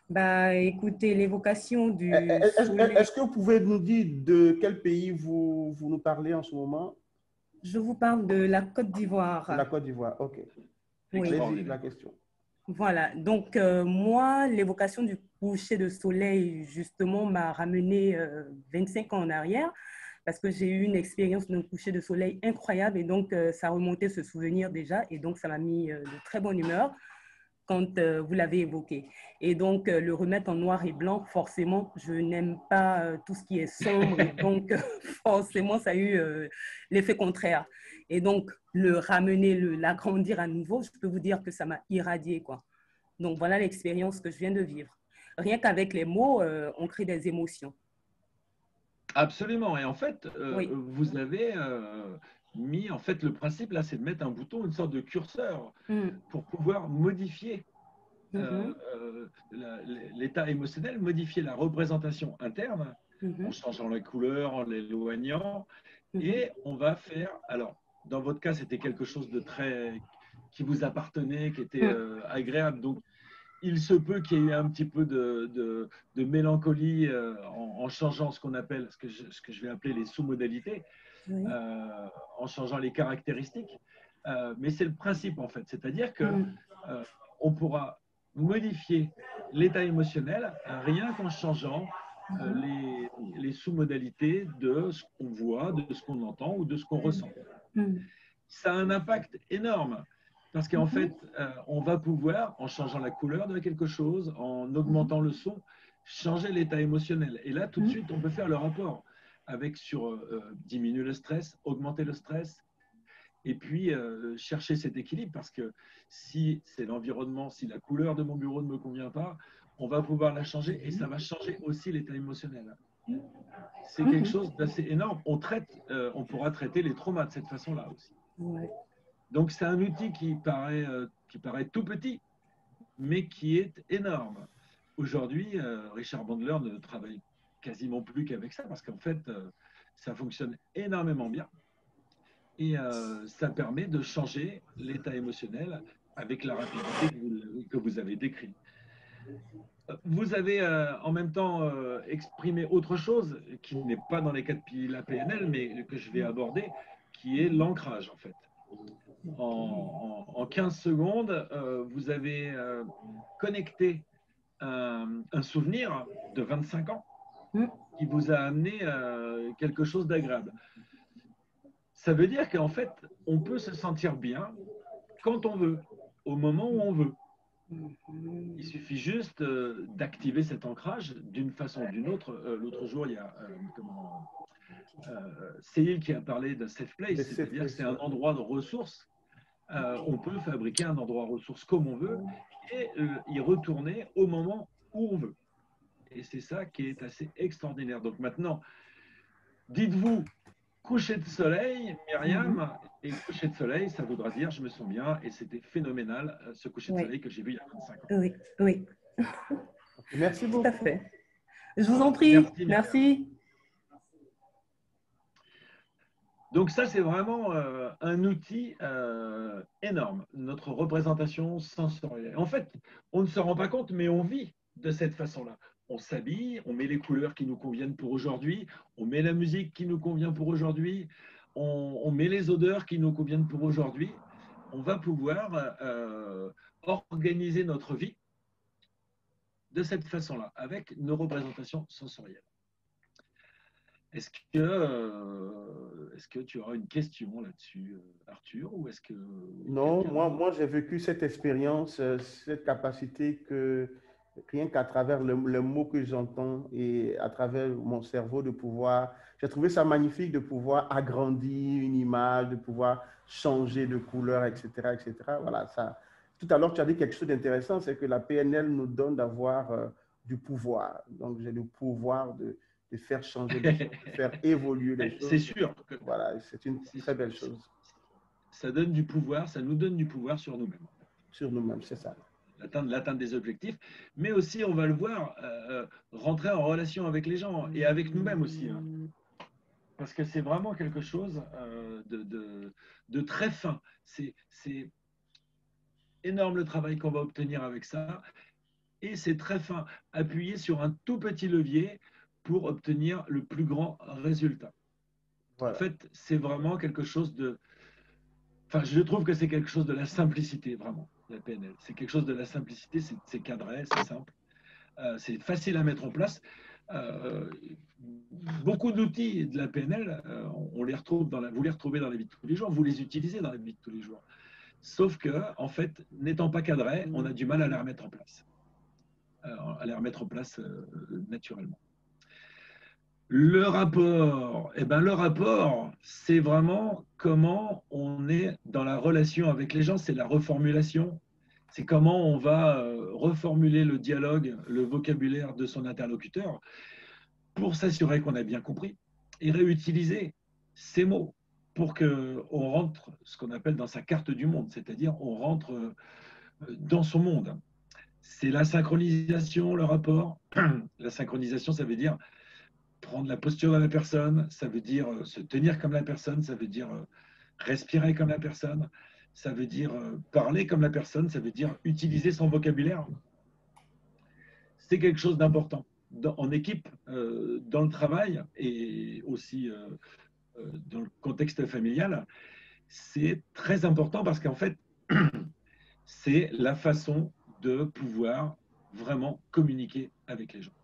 Speaker 3: Bah, écoutez, l'évocation du soleil.
Speaker 1: Est-ce que vous pouvez nous dire de quel pays vous nous parlez en ce moment?
Speaker 3: Je vous parle de la Côte d'Ivoire.
Speaker 1: La Côte d'Ivoire, ok.
Speaker 3: Oui.
Speaker 1: Allez-y, la question.
Speaker 3: Voilà, donc moi, l'évocation du coucher de soleil, justement, m'a ramené 25 ans en arrière parce que j'ai eu une expérience d'un coucher de soleil incroyable et donc ça remontait ce souvenir déjà et donc ça m'a mis de très bonne humeur quand vous l'avez évoqué. Et donc le remettre en noir et blanc, forcément, je n'aime pas tout ce qui est sombre et donc forcément, ça a eu l'effet contraire. Et donc, le ramener, l'agrandir à nouveau, je peux vous dire que ça m'a irradié, quoi. Donc, voilà l'expérience que je viens de vivre. Rien qu'avec les mots, on crée des émotions.
Speaker 2: Absolument. Et en fait,
Speaker 3: Oui.
Speaker 2: vous avez mis, en fait, le principe là, c'est de mettre un bouton, une sorte de curseur pour pouvoir modifier l'état émotionnel, modifier la représentation interne en changeant la couleur, en l'éloignant. Et on va faire, alors dans votre cas, c'était quelque chose de très qui vous appartenait, qui était agréable. Donc, il se peut qu'il y ait eu un petit peu de mélancolie en changeant ce qu'on appelle, ce que je vais appeler les sous-modalités, en changeant les caractéristiques. Mais c'est le principe en fait, c'est-à-dire que on pourra modifier l'état émotionnel rien qu'en changeant les sous-modalités de ce qu'on voit, de ce qu'on entend ou de ce qu'on ressent. Ça a un impact énorme parce qu'en fait, on va pouvoir, en changeant la couleur de quelque chose, en augmentant le son, changer l'état émotionnel. Et là, tout de suite, on peut faire le rapport avec diminuer le stress, augmenter le stress, et puis chercher cet équilibre parce que si c'est l'environnement, si la couleur de mon bureau ne me convient pas, on va pouvoir la changer et ça va changer aussi l'état émotionnel. C'est quelque chose d'assez énorme. On pourra traiter les traumas de cette façon-là aussi. Donc c'est un outil qui paraît tout petit, mais qui est énorme. Aujourd'hui, Richard Bandler ne travaille quasiment plus qu'avec ça parce qu'en fait, ça fonctionne énormément bien. Et ça permet de changer l'état émotionnel avec la rapidité que vous avez décrite. Vous avez en même temps exprimé autre chose qui n'est pas dans les 4 piliers de la PNL, mais que je vais aborder, qui est l'ancrage en fait. En 15 secondes, vous avez connecté un souvenir de 25 ans qui vous a amené quelque chose d'agréable. Ça veut dire qu'en fait, on peut se sentir bien quand on veut, au moment où on veut. Il suffit juste d'activer cet ancrage d'une façon ou d'une autre. L'autre jour, il y a Céline qui a parlé de safe place, c'est-à-dire que c'est un endroit de ressources. On peut fabriquer un endroit ressources comme on veut et y retourner au moment où on veut. Et c'est ça qui est assez extraordinaire. Donc maintenant, dites-vous, coucher de soleil, Myriam, et coucher de soleil, ça voudra dire je me sens bien et c'était phénoménal ce coucher de soleil que j'ai vu il y a 25 ans.
Speaker 3: Oui, oui.
Speaker 1: Merci beaucoup.
Speaker 3: Tout à fait. Je vous en prie. Merci.
Speaker 2: Donc ça, c'est vraiment un outil énorme, notre représentation sensorielle. En fait, on ne se rend pas compte, mais on vit de cette façon-là. On s'habille, on met les couleurs qui nous conviennent pour aujourd'hui, on met la musique qui nous convient pour aujourd'hui, on met les odeurs qui nous conviennent pour aujourd'hui. On va pouvoir organiser notre vie de cette façon-là, avec nos représentations sensorielles. Est-ce que tu auras une question là-dessus, Arthur, ou est-ce que…
Speaker 1: Non, moi j'ai vécu cette expérience, cette capacité que rien qu'à travers le mot que j'entends et à travers mon cerveau de pouvoir, j'ai trouvé ça magnifique de pouvoir agrandir une image, de pouvoir changer de couleur, etc., etc. Voilà, ça. Tout à l'heure, tu as dit quelque chose d'intéressant, c'est que la PNL nous donne d'avoir du pouvoir. Donc, j'ai le pouvoir de faire changer les choses, de faire évoluer les choses.
Speaker 2: C'est sûr.
Speaker 1: Voilà, c'est une très belle chose.
Speaker 2: Ça donne du pouvoir, ça nous donne du pouvoir sur nous-mêmes.
Speaker 1: Sur nous-mêmes, c'est ça.
Speaker 2: L'atteinte des objectifs, mais aussi, on va le voir, rentrer en relation avec les gens et avec nous-mêmes aussi. Hein. Parce que c'est vraiment quelque chose de très fin. C'est énorme le travail qu'on va obtenir avec ça. Et c'est très fin, appuyé sur un tout petit levier pour obtenir le plus grand résultat. Voilà. En fait, c'est vraiment quelque chose de… Enfin, je trouve que c'est quelque chose de la simplicité, vraiment, la PNL. C'est quelque chose de la simplicité, c'est cadré, c'est simple. C'est facile à mettre en place. Beaucoup d'outils de la PNL, vous les retrouvez dans la vie de tous les jours, vous les utilisez dans la vie de tous les jours. Sauf que, en fait, n'étant pas cadré, on a du mal à les remettre en place. Naturellement. Le rapport, c'est vraiment comment on est dans la relation avec les gens, c'est la reformulation, c'est comment on va reformuler le dialogue, le vocabulaire de son interlocuteur pour s'assurer qu'on a bien compris et réutiliser ces mots pour qu'on rentre ce qu'on appelle dans sa carte du monde, c'est-à-dire on rentre dans son monde. C'est la synchronisation, le rapport. La synchronisation, ça veut dire prendre la posture de la personne, ça veut dire se tenir comme la personne, ça veut dire respirer comme la personne, ça veut dire parler comme la personne, ça veut dire utiliser son vocabulaire. C'est quelque chose d'important. En équipe, dans le travail et aussi dans le contexte familial, c'est très important parce qu'en fait, c'est la façon de pouvoir vraiment communiquer avec les gens.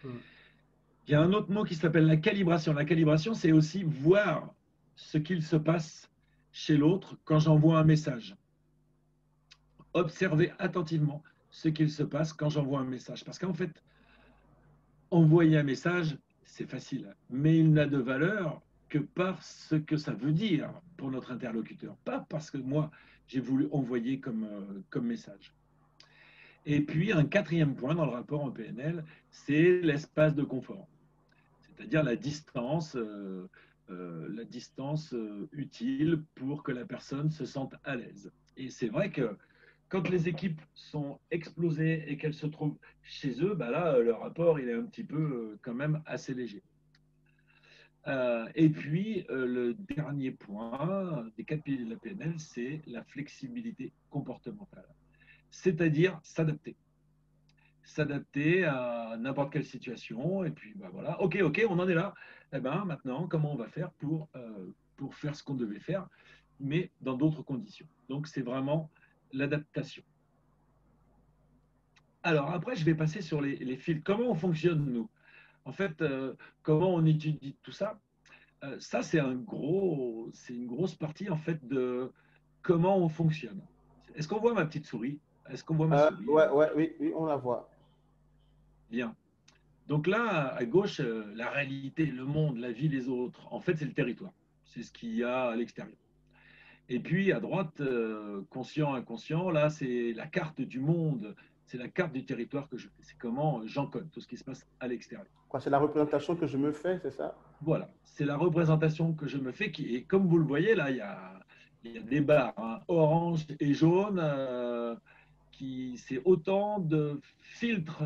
Speaker 2: Il y a un autre mot qui s'appelle la calibration. La calibration, c'est aussi voir ce qu'il se passe chez l'autre quand j'envoie un message. Observer attentivement ce qu'il se passe quand j'envoie un message. Parce qu'en fait, envoyer un message, c'est facile, mais il n'a de valeur que par ce que ça veut dire pour notre interlocuteur, pas parce que moi, j'ai voulu envoyer comme message. Et puis, un quatrième point dans le rapport en PNL, c'est l'espace de confort, c'est-à-dire la distance utile pour que la personne se sente à l'aise. Et c'est vrai que quand les équipes sont explosées et qu'elles se trouvent chez eux, bah là, le rapport, il est un petit peu quand même assez léger. Et puis, le dernier point des 4 piliers de la PNL, c'est la flexibilité comportementale, c'est-à-dire s'adapter. S'adapter à n'importe quelle situation. Et puis, bah voilà, ok, on en est là. Eh ben, maintenant, comment on va faire pour faire ce qu'on devait faire, mais dans d'autres conditions. Donc, c'est vraiment l'adaptation. Alors, après, je vais passer sur les filtres. Comment on fonctionne, nous? En fait, comment on étudie tout ça? Ça, c'est une grosse partie, en fait, de comment on fonctionne. Est-ce qu'on voit ma petite souris? Est-ce qu'on voit ma souris?
Speaker 1: Oui, on la voit.
Speaker 2: Bien. Donc là, à gauche, la réalité, le monde, la vie des autres, en fait, c'est le territoire. C'est ce qu'il y a à l'extérieur. Et puis à droite, conscient, inconscient, là, c'est la carte du monde, c'est la carte du territoire que je fais. C'est comment j'encode tout ce qui se passe à l'extérieur.
Speaker 1: C'est la représentation que je me fais, c'est ça?
Speaker 2: Voilà, c'est la représentation que je me fais. Et comme vous le voyez, là, il y a des barres, hein, orange et jaune, c'est autant de filtres,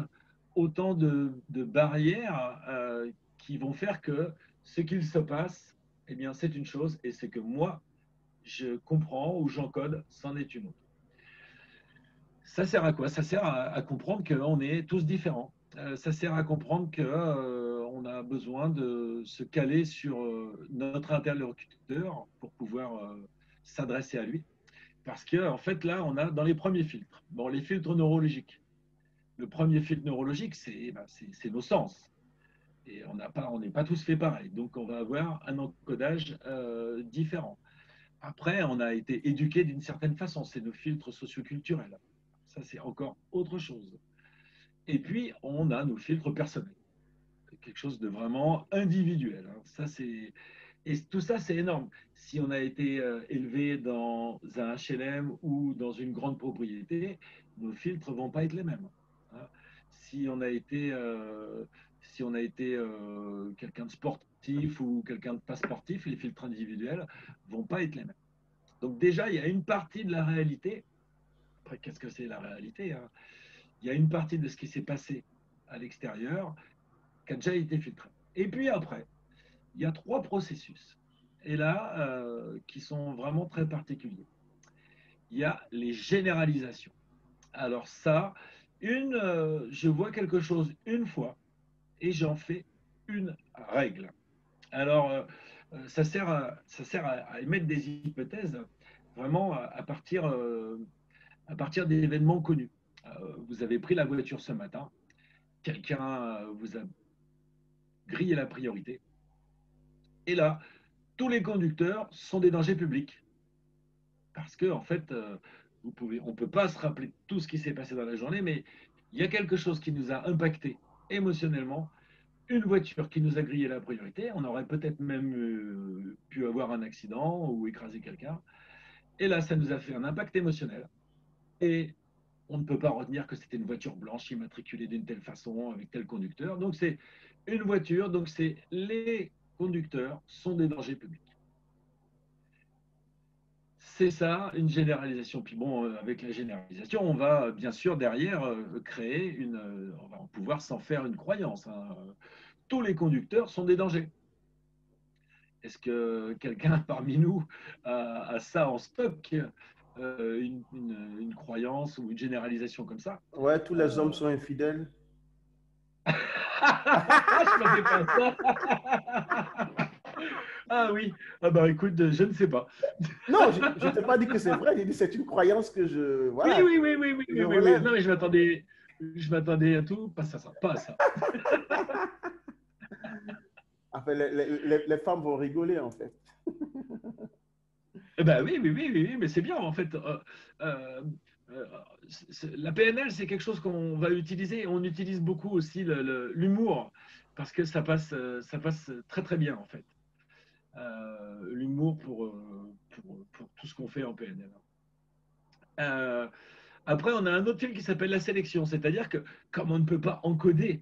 Speaker 2: autant de barrières qui vont faire que ce qu'il se passe, eh bien, c'est une chose, et c'est que moi, je comprends ou j'encode, c'en est une autre. Ça sert à quoi? Ça sert à comprendre qu'on est tous différents. Ça sert à comprendre qu'on a besoin de se caler sur notre interlocuteur pour pouvoir s'adresser à lui. Parce qu'en fait, là, on a dans les premiers filtres, bon, les filtres neurologiques. Le premier filtre neurologique, c'est nos sens. Et on n'est pas tous fait pareil. Donc, on va avoir un encodage différent. Après, on a été éduqué d'une certaine façon. C'est nos filtres socioculturels. Ça, c'est encore autre chose. Et puis, on a nos filtres personnels. Quelque chose de vraiment individuel. Ça, c'est... Et tout ça, c'est énorme. Si on a été élevé dans un HLM ou dans une grande propriété, nos filtres ne vont pas être les mêmes. Si on a été, quelqu'un de sportif ou quelqu'un de pas sportif, les filtres individuels ne vont pas être les mêmes. Donc déjà, il y a une partie de la réalité. Après, qu'est-ce que c'est la réalité? Il y a une partie de ce qui s'est passé à l'extérieur qui a déjà été filtré. Et puis après, il y a 3 processus, et là, qui sont vraiment très particuliers. Il y a les généralisations. Alors ça, je vois quelque chose une fois, et j'en fais une règle. Alors, ça sert à émettre des hypothèses vraiment à partir d'événements connus. Vous avez pris la voiture ce matin, quelqu'un vous a grillé la priorité, et là, tous les conducteurs sont des dangers publics. Parce que, en fait, on ne peut pas se rappeler tout ce qui s'est passé dans la journée, mais il y a quelque chose qui nous a impacté émotionnellement, une voiture qui nous a grillé la priorité, on aurait peut-être même pu avoir un accident ou écraser quelqu'un. Et là, ça nous a fait un impact émotionnel. Et on ne peut pas retenir que c'était une voiture blanche immatriculée d'une telle façon, avec tel conducteur. Donc, c'est une voiture, donc c'est les conducteurs sont des dangers publics. c'est ça, une généralisation. Puis bon, avec la généralisation, on va bien sûr derrière créer on va pouvoir s'en faire une croyance, hein. Tous les conducteurs sont des dangers. Est-ce que quelqu'un parmi nous a ça en stock, une croyance ou une généralisation comme ça?
Speaker 1: Ouais, tous les hommes sont infidèles.
Speaker 2: Je m'attendais pas à ça. Ah oui, ah bah écoute, je ne sais pas.
Speaker 1: Non, je ne t'ai pas dit que c'est vrai, j'ai dit c'est une croyance que je,
Speaker 2: Oui,
Speaker 1: voilà,
Speaker 2: oui, oui, oui, oui,
Speaker 1: que je
Speaker 2: oui, oui, oui.
Speaker 1: relève.
Speaker 2: Non, mais je m'attendais à tout, pas à ça, pas à ça.
Speaker 1: Enfin, les femmes vont rigoler, en fait.
Speaker 2: Eh ben oui, oui, oui, oui, oui, mais c'est bien en fait. Euh, euh, la PNL, c'est quelque chose qu'on va utiliser. On utilise beaucoup aussi l'humour parce que ça passe très très bien en fait. L'humour pour tout ce qu'on fait en PNL. Après, on a un autre fil qui s'appelle la sélection, c'est-à-dire que comme on ne peut pas encoder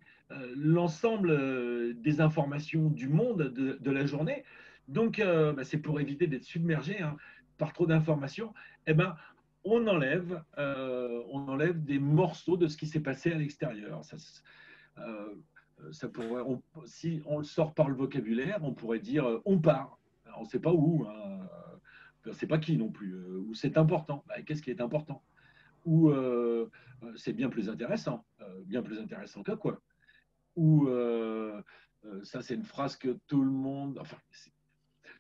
Speaker 2: l'ensemble des informations du monde de la journée, donc bah, c'est pour éviter d'être submergé hein, par trop d'informations, eh ben, on enlève des morceaux de ce qui s'est passé à l'extérieur. Euh, ça pourrait, si on le sort par le vocabulaire, on pourrait dire on part. Alors, on ne sait pas où, hein, on ne sait pas qui non plus, où c'est important. Bah, qu'est-ce qui est important? Ou c'est bien plus intéressant que quoi. Ou ça, c'est une phrase que tout le monde. Enfin,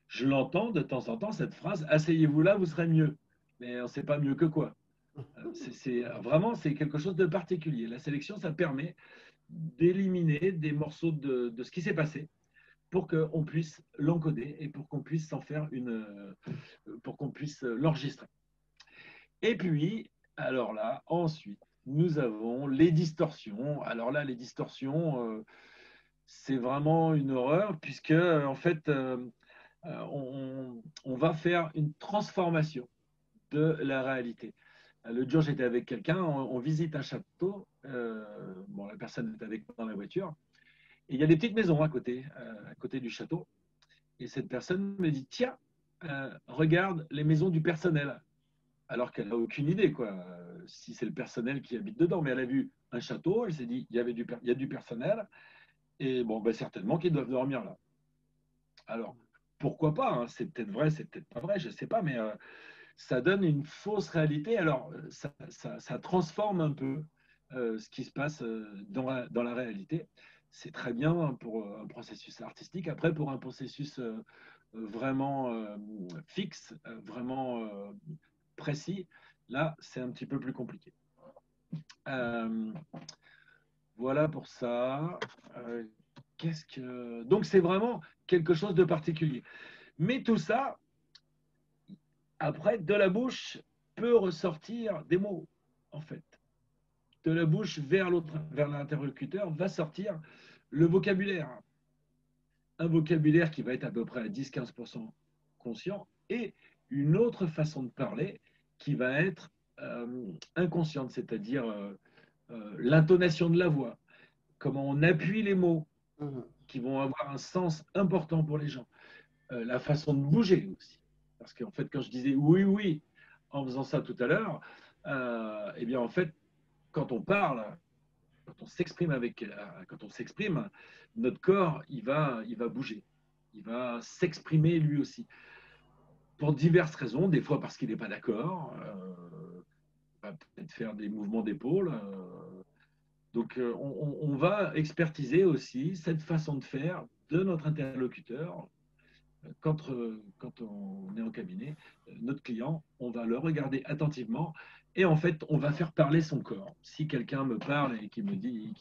Speaker 2: je l'entends de temps en temps, cette phrase asseyez-vous là, vous serez mieux. Mais on ne sait pas mieux que quoi. Vraiment, c'est quelque chose de particulier. La sélection, ça permet d'éliminer des morceaux de ce qui s'est passé pour qu'on puisse l'encoder et pour qu'on puisse s'en faire pour qu'on puisse l'enregistrer. Et puis, alors là, ensuite, nous avons les distorsions. Alors là, les distorsions, c'est vraiment une horreur puisque, en fait, on va faire une transformation de la réalité. L'autre jour, j'étais avec quelqu'un, on visite un château. Bon, la personne est avec moi dans la voiture. Et il y a des petites maisons à côté du château. Et cette personne me dit, tiens, regarde les maisons du personnel. Alors qu'elle n'a aucune idée, quoi, si c'est le personnel qui habite dedans. Mais elle a vu un château, elle s'est dit, il y a du personnel, et bon, ben, certainement qu'ils doivent dormir là. Alors, pourquoi pas hein, c'est peut-être vrai, c'est peut-être pas vrai, je ne sais pas, mais ça donne une fausse réalité. Alors, ça transforme un peu ce qui se passe dans la réalité. C'est très bien pour un processus artistique. Après, pour un processus vraiment fixe, vraiment précis, là, c'est un petit peu plus compliqué. Euh, voilà pour ça. Donc, c'est vraiment quelque chose de particulier. Mais tout ça, après, de la bouche peut ressortir des mots, en fait. De la bouche vers l'interlocuteur va sortir le vocabulaire. Un vocabulaire qui va être à peu près à 10-15% conscient et une autre façon de parler qui va être inconsciente, c'est-à-dire l'intonation de la voix, comment on appuie les mots qui vont avoir un sens important pour les gens, la façon de bouger aussi. Parce qu'en fait, quand je disais oui, oui, en faisant ça tout à l'heure, eh bien en fait, quand on parle, quand on s'exprime, notre corps, il va bouger, il va s'exprimer lui aussi. Pour diverses raisons, des fois parce qu'il n'est pas d'accord, il va peut-être faire des mouvements d'épaule. Donc, on va expertiser aussi cette façon de faire de notre interlocuteur. Quand on est en cabinet, notre client, on va le regarder attentivement et en fait, on va faire parler son corps. Si quelqu'un me parle et qui me dit,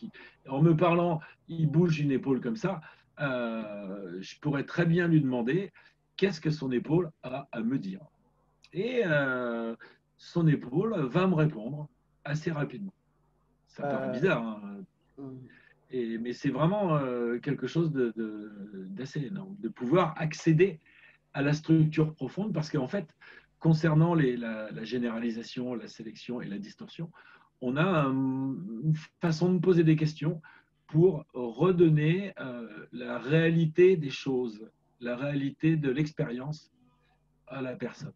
Speaker 2: en me parlant, il bouge une épaule comme ça, je pourrais très bien lui demander qu'est-ce que son épaule a à me dire. Et son épaule va me répondre assez rapidement. Ça paraît bizarre, hein, mais c'est vraiment quelque chose d'assez énorme, de pouvoir accéder à la structure profonde, parce qu'en fait, concernant la généralisation, la sélection et la distorsion, on a une façon de poser des questions pour redonner la réalité des choses, la réalité de l'expérience à la personne.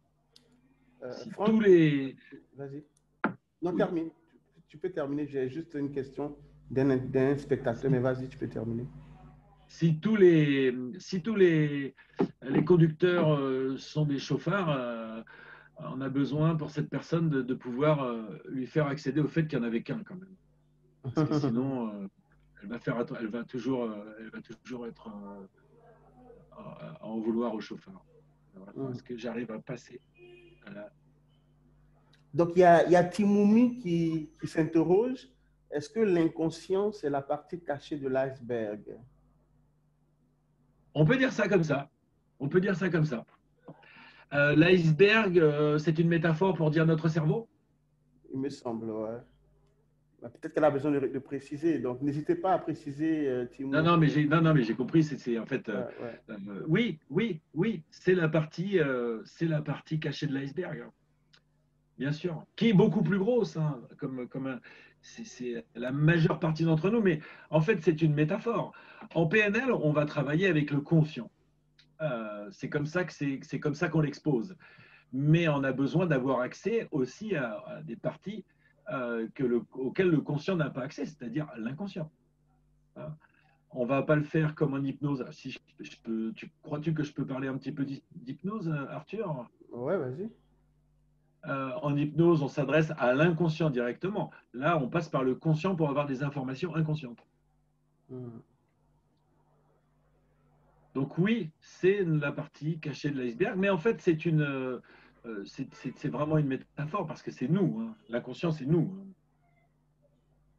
Speaker 2: Si
Speaker 1: Franck,
Speaker 2: tous les,
Speaker 1: vas-y. Non,
Speaker 2: oui,
Speaker 1: termine. Tu peux terminer. J'ai juste une question d'un spectateur, mais
Speaker 2: si,
Speaker 1: vas-y, tu peux terminer.
Speaker 2: les conducteurs sont des chauffards, on a besoin pour cette personne de pouvoir lui faire accéder au fait qu'il n'y en avait qu'un quand même. Parce que sinon, elle va toujours être à en vouloir au chauffeur. Alors, attends, est-ce que j'arrive à passer à la...
Speaker 1: Donc, il y a Timoumi qui s'interroge. Est-ce que l'inconscient, c'est la partie cachée de l'iceberg?
Speaker 2: On peut dire ça comme ça. On peut dire ça comme ça. L'iceberg, c'est une métaphore pour dire notre cerveau?
Speaker 1: Il me semble, ouais. Bah, peut-être qu'elle a besoin de préciser. Donc, n'hésitez pas à préciser,
Speaker 2: Non,
Speaker 1: Timon.
Speaker 2: non, mais j'ai compris. C'est en fait,
Speaker 1: Ouais, ouais.
Speaker 2: oui, oui, oui, c'est la partie cachée de l'iceberg, hein, bien sûr, qui est beaucoup plus grosse, hein, c'est la majeure partie d'entre nous, mais en fait, c'est une métaphore. En PNL, on va travailler avec le conscient. C'est comme ça c'est comme ça qu'on l'expose. Mais on a besoin d'avoir accès aussi à des parties auxquelles le conscient n'a pas accès, c'est-à-dire l'inconscient, hein. On va pas le faire comme en hypnose. Si je peux, crois-tu que je peux parler un petit peu d'hypnose, Arthur?
Speaker 1: Ouais, vas-y.
Speaker 2: En hypnose, on s'adresse à l'inconscient directement. Là, on passe par le conscient pour avoir des informations inconscientes.
Speaker 1: Hmm.
Speaker 2: Donc oui, c'est la partie cachée de l'iceberg, mais en fait, c'est vraiment une métaphore parce que c'est nous, hein. L'inconscient, c'est nous, hein.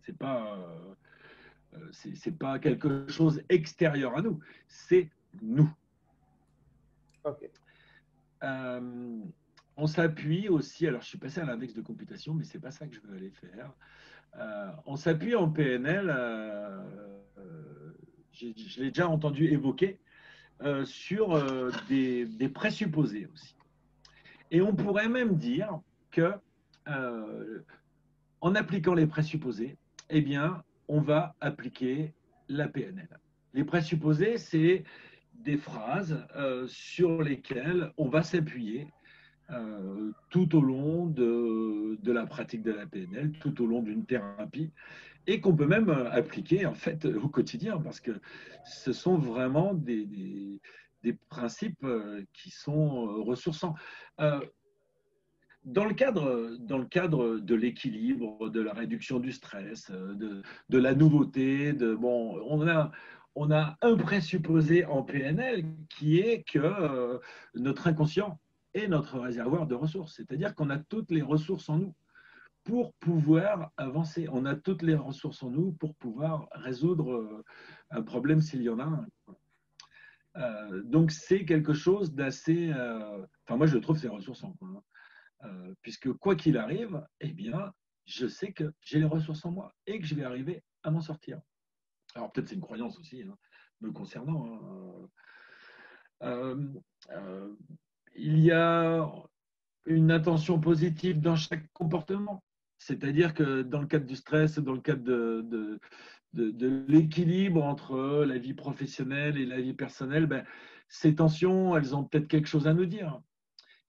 Speaker 2: C'est pas, c'est pas quelque chose extérieur à nous, c'est nous.
Speaker 1: OK.
Speaker 2: Euh, on s'appuie aussi, alors je suis passé à l'index de computation, mais c'est pas ça que je veux aller faire. On s'appuie en PNL, je l'ai déjà entendu évoquer, sur des présupposés aussi. Et on pourrait même dire que euh, en appliquant les présupposés, eh bien, on va appliquer la PNL. Les présupposés, c'est des phrases sur lesquelles on va s'appuyer tout au long de la pratique de la PNL, tout au long d'une thérapie, et qu'on peut même appliquer en fait au quotidien, parce que ce sont vraiment des principes qui sont ressourçants. Euh, dans le cadre de l'équilibre, de la réduction du stress, de la nouveauté, bon, on a un présupposé en PNL qui est que notre inconscient est notre réservoir de ressources. C'est-à-dire qu'on a toutes les ressources en nous pour pouvoir avancer. On a toutes les ressources en nous pour pouvoir résoudre un problème s'il y en a un. Donc c'est quelque chose d'assez... Enfin moi je trouve c'est ressourçant, quoi, hein. Puisque quoi qu'il arrive, eh bien, je sais que j'ai les ressources en moi et que je vais arriver à m'en sortir. Alors peut-être c'est une croyance aussi, hein, me concernant, hein. Euh, euh, il y a une intention positive dans chaque comportement. C'est-à-dire que dans le cadre du stress, dans le cadre de l'équilibre entre la vie professionnelle et la vie personnelle, ben, ces tensions, elles ont peut-être quelque chose à nous dire.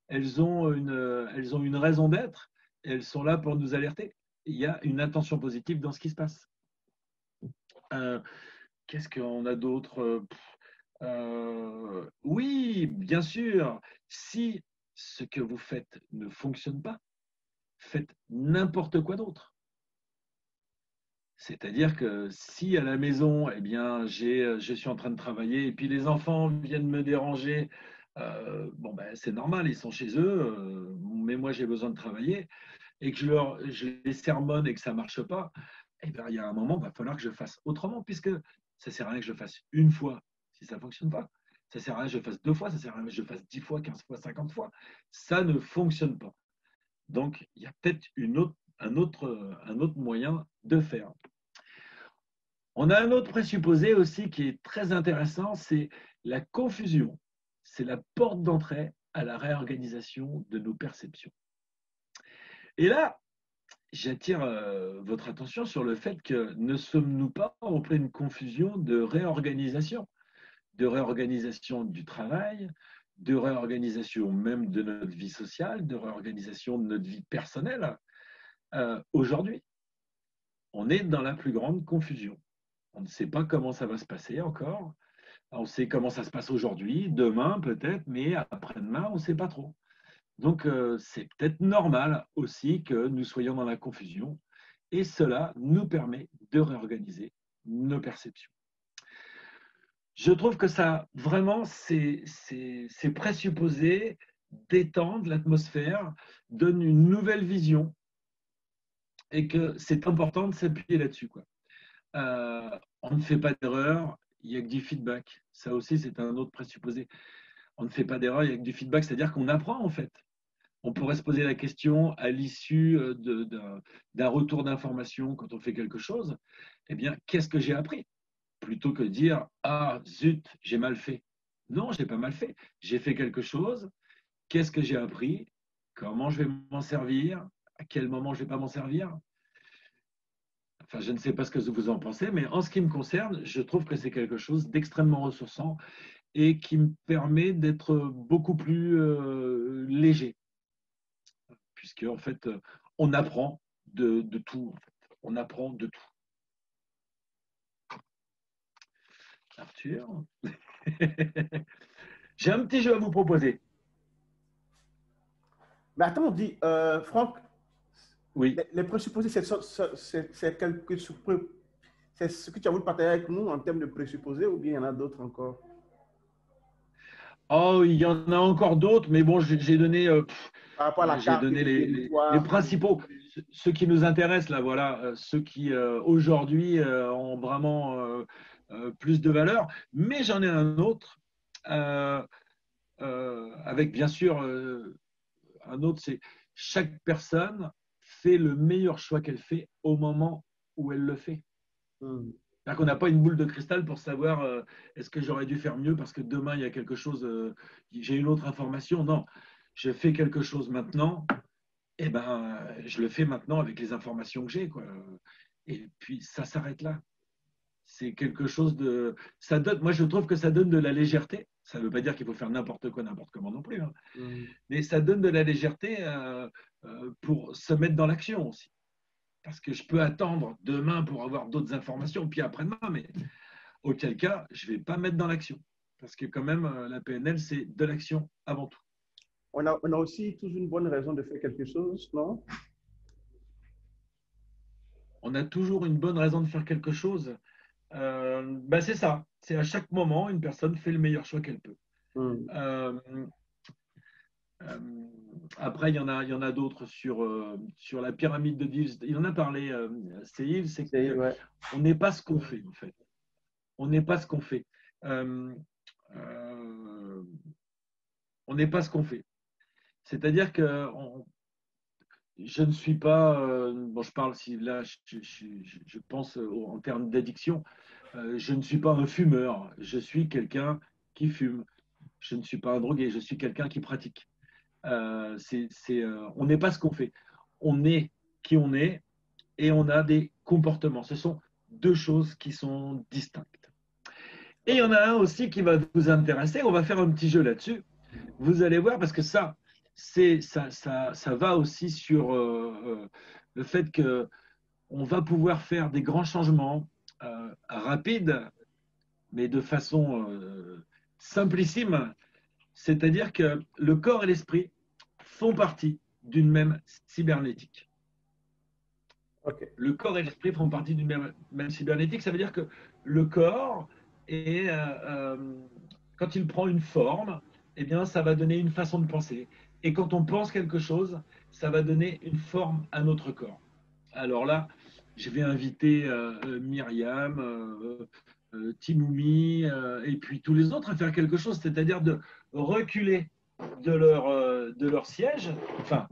Speaker 2: Elles ont une raison d'être et elles sont là pour nous alerter. Il y a une intention positive dans ce qui se passe. Euh, Qu'est-ce qu'on a d'autre? Oui, bien sûr, si ce que vous faites ne fonctionne pas, faites n'importe quoi d'autre. C'est-à-dire que si à la maison, eh bien, je suis en train de travailler et puis les enfants viennent me déranger, bon ben, c'est normal, ils sont chez eux, mais moi j'ai besoin de travailler et que je les sermonne et que ça ne marche pas, eh bien, il y a un moment, il va falloir que je fasse autrement puisque ça ne sert à rien que je fasse une fois si ça ne fonctionne pas. Ça ne sert à rien que je fasse deux fois, ça ne sert à rien que je fasse 10 fois, 15 fois, 50 fois. Ça ne fonctionne pas. Donc, il y a peut-être un autre moyen de faire. On a un autre présupposé aussi qui est très intéressant, c'est la confusion. C'est la porte d'entrée à la réorganisation de nos perceptions. Et là, j'attire votre attention sur le fait que ne sommes-nous pas en pleine confusion de réorganisation du travail, de réorganisation même de notre vie sociale, de réorganisation de notre vie personnelle. Aujourd'hui, on est dans la plus grande confusion. On ne sait pas comment ça va se passer encore. On sait comment ça se passe aujourd'hui, demain peut-être, mais après-demain, on ne sait pas trop. Donc, c'est peut-être normal aussi que nous soyons dans la confusion et cela nous permet de réorganiser nos perceptions. Je trouve que ça, vraiment, c'est présupposé d'étendre l'atmosphère, donne une nouvelle vision et que c'est important de s'appuyer là-dessus, quoi. On ne fait pas d'erreur, il n'y a que du feedback. Ça aussi, c'est un autre présupposé. On ne fait pas d'erreur, il n'y a que du feedback, c'est-à-dire qu'on apprend en fait. On pourrait se poser la question à l'issue d'un retour d'information quand on fait quelque chose, eh bien, qu'est-ce que j'ai appris? Plutôt que de dire, ah zut, j'ai mal fait. Non, je n'ai pas mal fait. J'ai fait quelque chose, qu'est-ce que j'ai appris? Comment je vais m'en servir? À quel moment je ne vais pas m'en servir? Enfin, je ne sais pas ce que vous en pensez, mais en ce qui me concerne, je trouve que c'est quelque chose d'extrêmement ressourçant et qui me permet d'être beaucoup plus léger. Puisque, en fait, on apprend de tout. En fait. On apprend de tout. Arthur, j'ai un petit jeu à vous proposer.
Speaker 1: Mais attends, on dit, Franck,
Speaker 2: Oui.
Speaker 1: les présupposés, c'est ce que tu as voulu partager avec nous en termes de présupposés ou bien il y en a d'autres encore?
Speaker 2: Oh, il y en a encore d'autres, mais bon, j'ai donné,
Speaker 1: Par rapport à la carte
Speaker 2: donné
Speaker 1: du
Speaker 2: les
Speaker 1: territoire.
Speaker 2: principaux, ceux qui nous intéressent, là, voilà, ceux qui aujourd'hui ont vraiment plus de valeur. Mais j'en ai un autre, avec bien sûr un autre, c'est chaque personne fait le meilleur choix qu'elle fait au moment où elle le fait. C'est-à-dire qu'on n'a pas une boule de cristal pour savoir est-ce que j'aurais dû faire mieux parce que demain il y a quelque chose, j'ai une autre information. Non, je fais quelque chose maintenant, et ben je le fais maintenant avec les informations que j'ai, quoi. Et puis ça s'arrête là. C'est quelque chose de, ça donne, moi je trouve que ça donne de la légèreté. Ça ne veut pas dire qu'il faut faire n'importe quoi, n'importe comment non plus, hein. Mais ça donne de la légèreté pour se mettre dans l'action aussi. Parce que je peux attendre demain pour avoir d'autres informations, puis après-demain, mais auquel cas, je ne vais pas mettre dans l'action. Parce que quand même, la PNL, c'est de l'action avant tout.
Speaker 1: On a aussi toujours une bonne raison de faire quelque chose, non?
Speaker 2: On a toujours une bonne raison de faire quelque chose. Ben c'est ça. C'est à chaque moment, une personne fait le meilleur choix qu'elle peut. Euh, après, il y en a d'autres sur la pyramide de Dives. Il en a parlé, c'est Yves, c'est qu'on n'est pas ce qu'on fait, en fait. On n'est pas ce qu'on fait. On n'est pas ce qu'on fait. C'est-à-dire que je ne suis pas, bon, je parle si là, je pense en termes d'addiction, je ne suis pas un fumeur, je suis quelqu'un qui fume. Je ne suis pas un drogué, je suis quelqu'un qui pratique. On n'est pas ce qu'on fait. On est qui on est et on a des comportements. Ce sont deux choses qui sont distinctes. Et il y en a un aussi qui va vous intéresser. On va faire un petit jeu là-dessus. Vous allez voir, parce que ça va aussi sur le fait qu'on va pouvoir faire des grands changements rapides, mais de façon simplissime. C'est-à-dire que le corps et l'esprit font partie d'une même cybernétique.
Speaker 1: Okay.
Speaker 2: Le corps et l'esprit font partie d'une même cybernétique. Ça veut dire que le corps, quand il prend une forme, eh bien, ça va donner une façon de penser. Et quand on pense quelque chose, ça va donner une forme à notre corps. Alors là, je vais inviter Myriam, Timoumi et puis tous les autres à faire quelque chose, c'est-à-dire de reculer de leur siège, enfin,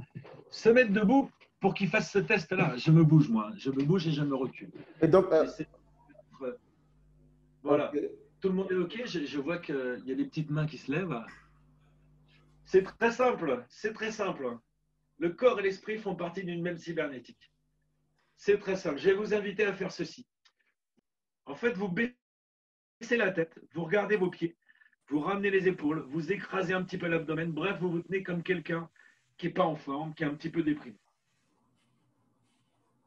Speaker 2: se mettre debout pour qu'ils fassent ce test-là. Je me bouge, moi. Je me bouge et je me recule.
Speaker 1: Et donc,
Speaker 2: voilà. Okay. Tout le monde est OK. Je vois qu'il y a des petites mains qui se lèvent. C'est très simple. C'est très simple. Le corps et l'esprit font partie d'une même cybernétique. C'est très simple. Je vais vous inviter à faire ceci. En fait, vous baissez la tête, vous regardez vos pieds, vous ramenez les épaules, vous écrasez un petit peu l'abdomen. Bref, vous vous tenez comme quelqu'un qui n'est pas en forme, qui est un petit peu déprimé.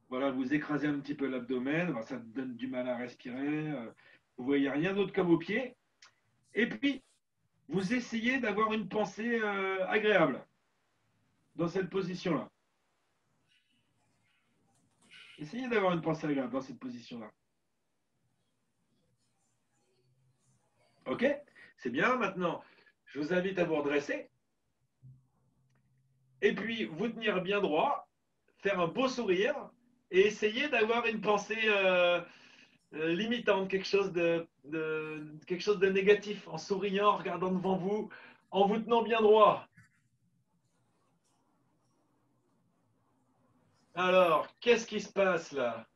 Speaker 2: Voilà, vous écrasez un petit peu l'abdomen, ça donne du mal à respirer. Vous voyez rien d'autre qu'à vos pieds. Et puis, vous essayez d'avoir une pensée agréable dans cette position-là. Essayez d'avoir une pensée agréable dans cette position-là. OK? C'est bien. Maintenant, je vous invite à vous redresser. Et puis, vous tenir bien droit, faire un beau sourire et essayer d'avoir une pensée limitante, quelque chose de négatif, en souriant, en regardant devant vous, en vous tenant bien droit. Alors, qu'est-ce qui se passe là?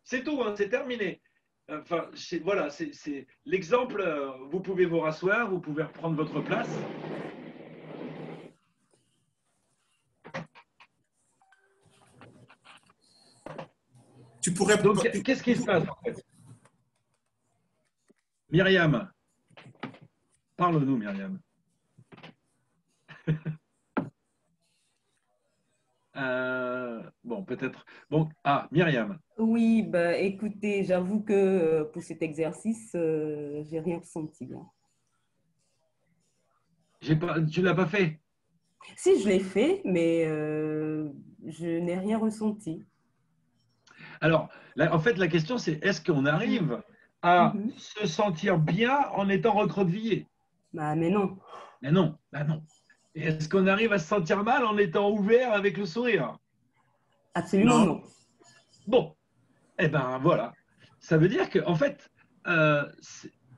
Speaker 2: C'est tout, hein, c'est terminé. Enfin, voilà, c'est l'exemple. Vous pouvez vous rasseoir, vous pouvez reprendre votre place.
Speaker 1: Tu pourrais...
Speaker 2: Donc, qu'est-ce qui se passe en fait? Myriam, parle-nous, Myriam. Bon, peut-être. Bon, Myriam.
Speaker 3: Oui, bah, écoutez, j'avoue que pour cet exercice, j'ai rien ressenti là.
Speaker 2: Tu l'as pas fait?
Speaker 3: Si, je l'ai fait, mais je n'ai rien ressenti.
Speaker 2: Alors, là, en fait, la question, c'est est-ce qu'on arrive à
Speaker 3: Mhm.
Speaker 2: se sentir bien en étant recroquevillé?
Speaker 3: Bah, mais non,
Speaker 2: Mais non, bah non. Et est-ce qu'on arrive à se sentir mal en étant ouvert avec le sourire?
Speaker 3: absolument
Speaker 1: Non.
Speaker 3: non.
Speaker 2: Bon, eh ben voilà. Ça veut dire qu'en fait,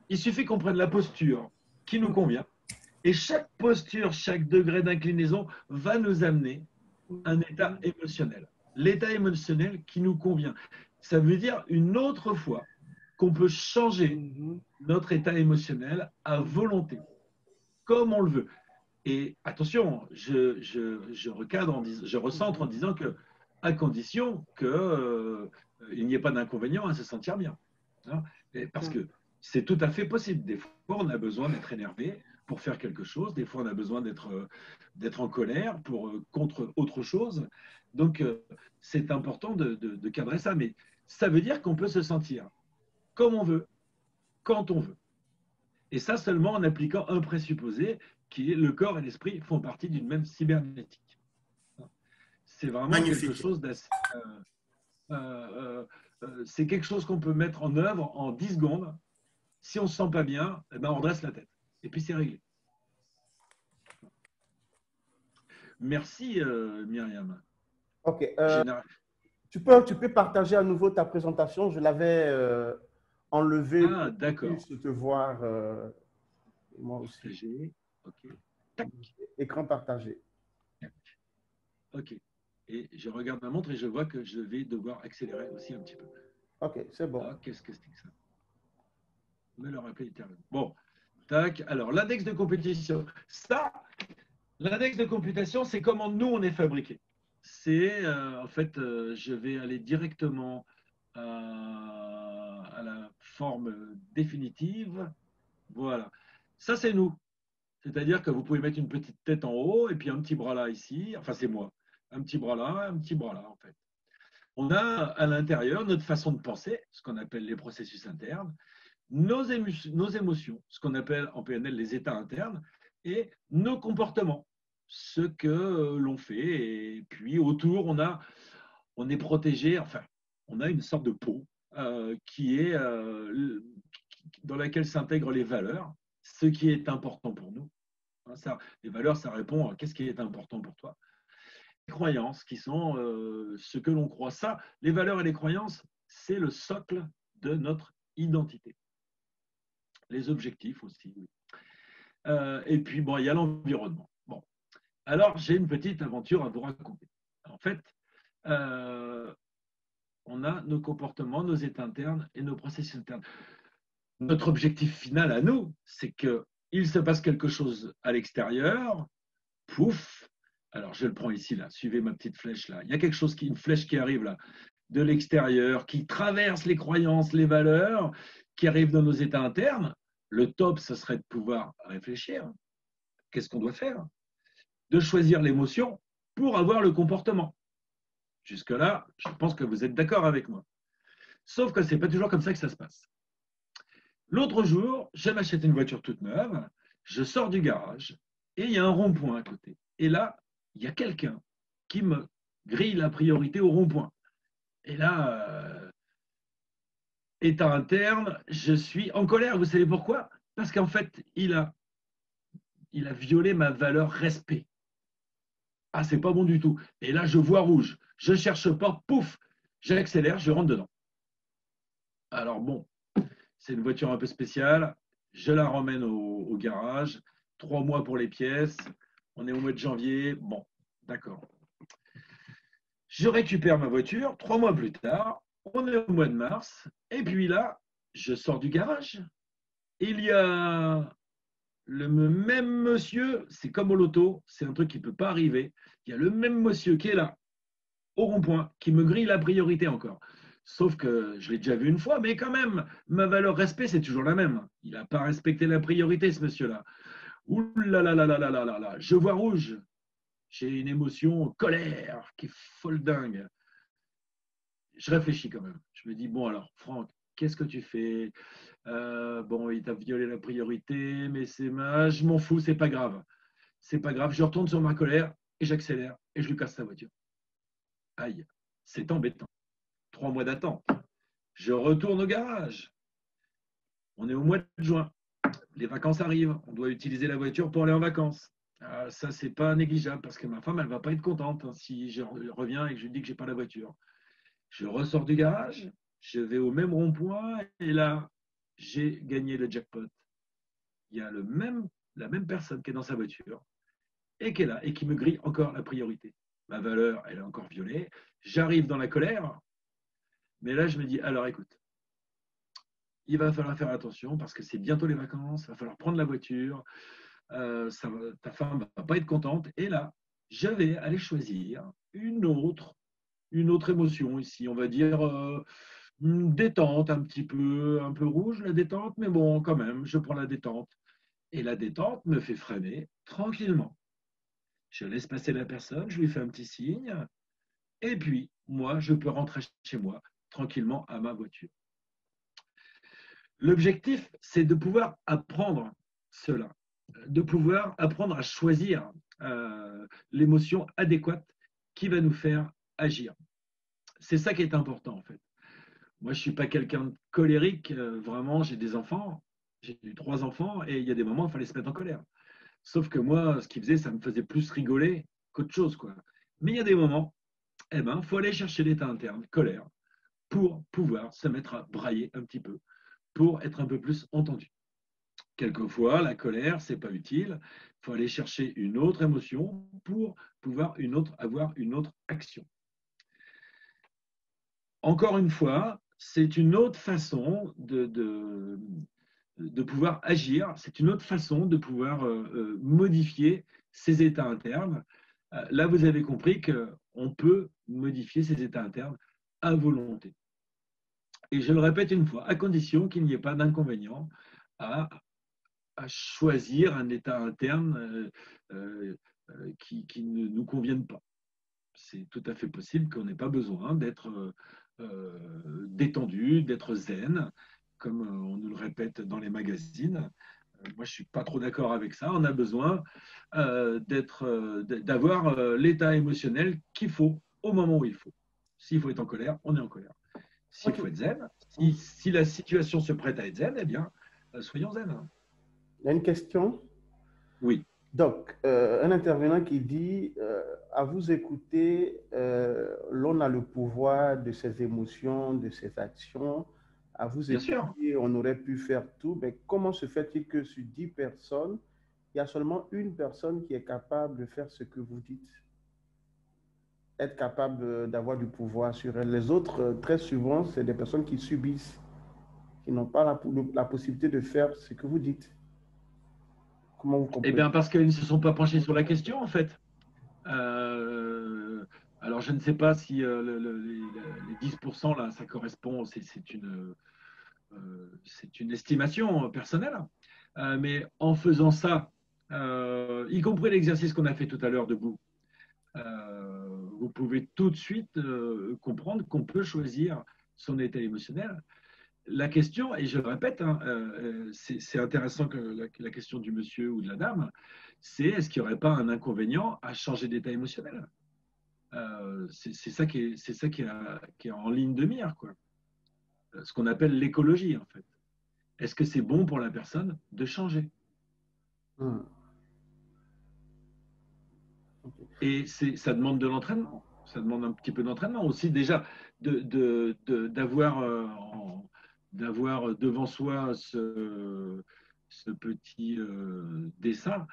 Speaker 2: il suffit qu'on prenne la posture qui nous convient. Et chaque posture, chaque degré d'inclinaison va nous amener un état émotionnel. L'état émotionnel qui nous convient. Ça veut dire une autre fois qu'on peut changer notre état émotionnel à volonté, comme on le veut. Et attention, je recadre, je recentre en disant que, à condition qu'il n'y ait pas d'inconvénient à se sentir bien. Hein. Parce que c'est tout à fait possible. Des fois, on a besoin d'être énervé pour faire quelque chose. Des fois, on a besoin d'être en colère contre autre chose. Donc, c'est important de cadrer ça. Mais ça veut dire qu'on peut se sentir comme on veut, quand on veut. Et ça seulement en appliquant un présupposé qui est le corps et l'esprit font partie d'une même cybernétique. C'est vraiment
Speaker 1: Magnifique.
Speaker 2: quelque chose d'assez... c'est quelque chose qu'on peut mettre en œuvre en 10 secondes. Si on ne se sent pas bien, eh ben on redresse la tête. Et puis c'est réglé. Merci Myriam.
Speaker 1: OK. Tu peux partager à nouveau ta présentation. Je l'avais enlevée pour que je
Speaker 2: d'accord.
Speaker 1: puisse te voir moi aussi.
Speaker 2: Partager. OK. Tac.
Speaker 1: Écran partagé.
Speaker 2: OK. Et je regarde ma montre et je vois que je vais devoir accélérer aussi un petit peu.
Speaker 1: OK, c'est bon.
Speaker 2: Qu'est-ce que c'est que ça? Me le rappeler éternellement. Bon, tac. Alors, l'index de compétition. Ça, l'index de compétition, c'est comment nous, on est fabriqué. C'est, en fait, je vais aller directement à la forme définitive. Voilà. Ça, c'est nous. C'est-à-dire que vous pouvez mettre une petite tête en haut et puis un petit bras là ici. Enfin, c'est moi. Un petit bras là, un petit bras là, en fait. On a à l'intérieur notre façon de penser, ce qu'on appelle les processus internes, nos émotions, ce qu'on appelle en PNL les états internes, et nos comportements, ce que l'on fait. Et puis autour, on est protégé, enfin, on a une sorte de peau qui est dans laquelle s'intègrent les valeurs, ce qui est important pour nous. Ça, les valeurs, ça répond à qu'est-ce qui est important pour toi. Les croyances, qui sont ce que l'on croit. Ça, les valeurs et les croyances, c'est le socle de notre identité. Les objectifs aussi, oui. Et puis, bon, il y a l'environnement. Bon. Alors, j'ai une petite aventure à vous raconter. En fait, on a nos comportements, nos états internes et nos processus internes. Notre objectif final à nous, c'est qu'il se passe quelque chose à l'extérieur, pouf, alors je le prends ici, là, suivez ma petite flèche là, il y a quelque chose, une flèche qui arrive là, de l'extérieur, qui traverse les croyances, les valeurs, qui arrive dans nos états internes, Le top, ce serait de pouvoir réfléchir. Qu'est-ce qu'on doit faire? De choisir l'émotion pour avoir le comportement. Jusque-là, je pense que vous êtes d'accord avec moi. Sauf que ce n'est pas toujours comme ça que ça se passe. L'autre jour, je m'achète une voiture toute neuve, je sors du garage et il y a un rond-point à côté. Et là, il y a quelqu'un qui me grille la priorité au rond-point. Et là, état interne, je suis en colère. Vous savez pourquoi? Parce qu'en fait, il a violé ma valeur respect. Ah, c'est pas bon du tout. Et là, je vois rouge. Je cherche pas, pouf, j'accélère, je rentre dedans. Alors bon, c'est une voiture un peu spéciale. Je la ramène au garage. 3 mois pour les pièces. On est au mois de janvier. Bon, d'accord. Je récupère ma voiture. 3 mois plus tard, on est au mois de mars. Et puis là, je sors du garage. Il y a le même monsieur, c'est comme au loto, c'est un truc qui ne peut pas arriver. Il y a le même monsieur qui est là, au rond-point, qui me grille la priorité encore. Sauf que je l'ai déjà vu une fois, mais quand même, ma valeur respect, c'est toujours la même. Il n'a pas respecté la priorité, ce monsieur-là. Ouh là là là là là là là là, je vois rouge. J'ai une émotion colère qui est folle dingue. Je réfléchis quand même. Je me dis, bon alors, Franck, qu'est-ce que tu fais? Bon, il t'a violé la priorité, mais je m'en fous, c'est pas grave. C'est pas grave, je retourne sur ma colère et j'accélère et je lui casse sa voiture. Aïe, c'est embêtant. 3 mois d'attente. Je retourne au garage. On est au mois de juin. Les vacances arrivent. On doit utiliser la voiture pour aller en vacances. Ça, c'est pas négligeable parce que ma femme, elle va pas être contente si je reviens et que je lui dis que j'ai pas la voiture. Je ressors du garage, je vais au même rond-point et là, j'ai gagné le jackpot. Il y a la même personne qui est dans sa voiture et qui est là et qui me grille encore la priorité. Ma valeur, elle est encore violée. J'arrive dans la colère, mais là, je me dis, alors écoute, il va falloir faire attention parce que c'est bientôt les vacances, il va falloir prendre la voiture, ta femme ne va pas être contente. Et là, je vais aller choisir une autre émotion ici, on va dire une détente un peu rouge, la détente, mais bon, quand même, je prends la détente. Et la détente me fait freiner tranquillement. Je laisse passer la personne, je lui fais un petit signe, et puis, moi, je peux rentrer chez moi tranquillement à ma voiture. L'objectif, c'est de pouvoir apprendre cela, de pouvoir apprendre à choisir l'émotion adéquate qui va nous faire agir. C'est ça qui est important, en fait. Moi, je ne suis pas quelqu'un de colérique, vraiment, j'ai des enfants, j'ai eu 3 enfants, et il y a des moments où il fallait se mettre en colère. Sauf que moi, ce qu'ils faisaient, ça me faisait plus rigoler qu'autre chose, quoi. Mais il y a des moments, eh ben, faut aller chercher l'état interne, colère, pour pouvoir se mettre à brailler un petit peu, pour être un peu plus entendu. Quelquefois, la colère, c'est pas utile. Il faut aller chercher une autre émotion pour pouvoir avoir une autre action. Encore une fois, c'est une autre façon de pouvoir agir, c'est une autre façon de pouvoir modifier ses états internes. Là, vous avez compris qu'on peut modifier ses états internes à volonté. Et je le répète une fois, à condition qu'il n'y ait pas d'inconvénient à choisir un état interne qui ne nous convienne pas. C'est tout à fait possible qu'on n'ait pas besoin d'être détendu, d'être zen, comme on nous le répète dans les magazines. Moi, je ne suis pas trop d'accord avec ça. On a besoin d'avoir l'état émotionnel qu'il faut au moment où il faut. S'il faut être en colère, on est en colère. S'il faut être zen, si la situation se prête à être zen, eh bien, soyons zen.
Speaker 1: Il y a une question.
Speaker 2: Oui.
Speaker 1: Donc, un intervenant qui dit, à vous écouter, l'on a le pouvoir de ses émotions, de ses actions. À vous écouter, on aurait pu faire tout, mais comment se fait-il que sur 10 personnes, il y a seulement une personne qui est capable de faire ce que vous dites? Être capable d'avoir du pouvoir sur elle. Les autres, très souvent, c'est des personnes qui subissent, qui n'ont pas la possibilité de faire ce que vous dites. Comment vous comprenez?
Speaker 2: Eh bien, parce qu'ils ne se sont pas penchés sur la question, en fait. Alors, je ne sais pas si les 10%, là, ça correspond, c'est c'est une estimation personnelle, mais en faisant ça, y compris l'exercice qu'on a fait tout à l'heure debout, vous pouvez tout de suite comprendre qu'on peut choisir son état émotionnel. La question, et je le répète, hein, c'est intéressant que la question du monsieur ou de la dame, c'est est-ce qu'il n'y aurait pas un inconvénient à changer d'état émotionnel? C'est ça qui est en ligne de mire, quoi. Ce qu'on appelle l'écologie, en fait. Est-ce que c'est bon pour la personne de changer? Et ça demande de l'entraînement. Ça demande un petit peu d'entraînement aussi, déjà, d'avoir devant soi ce petit dessin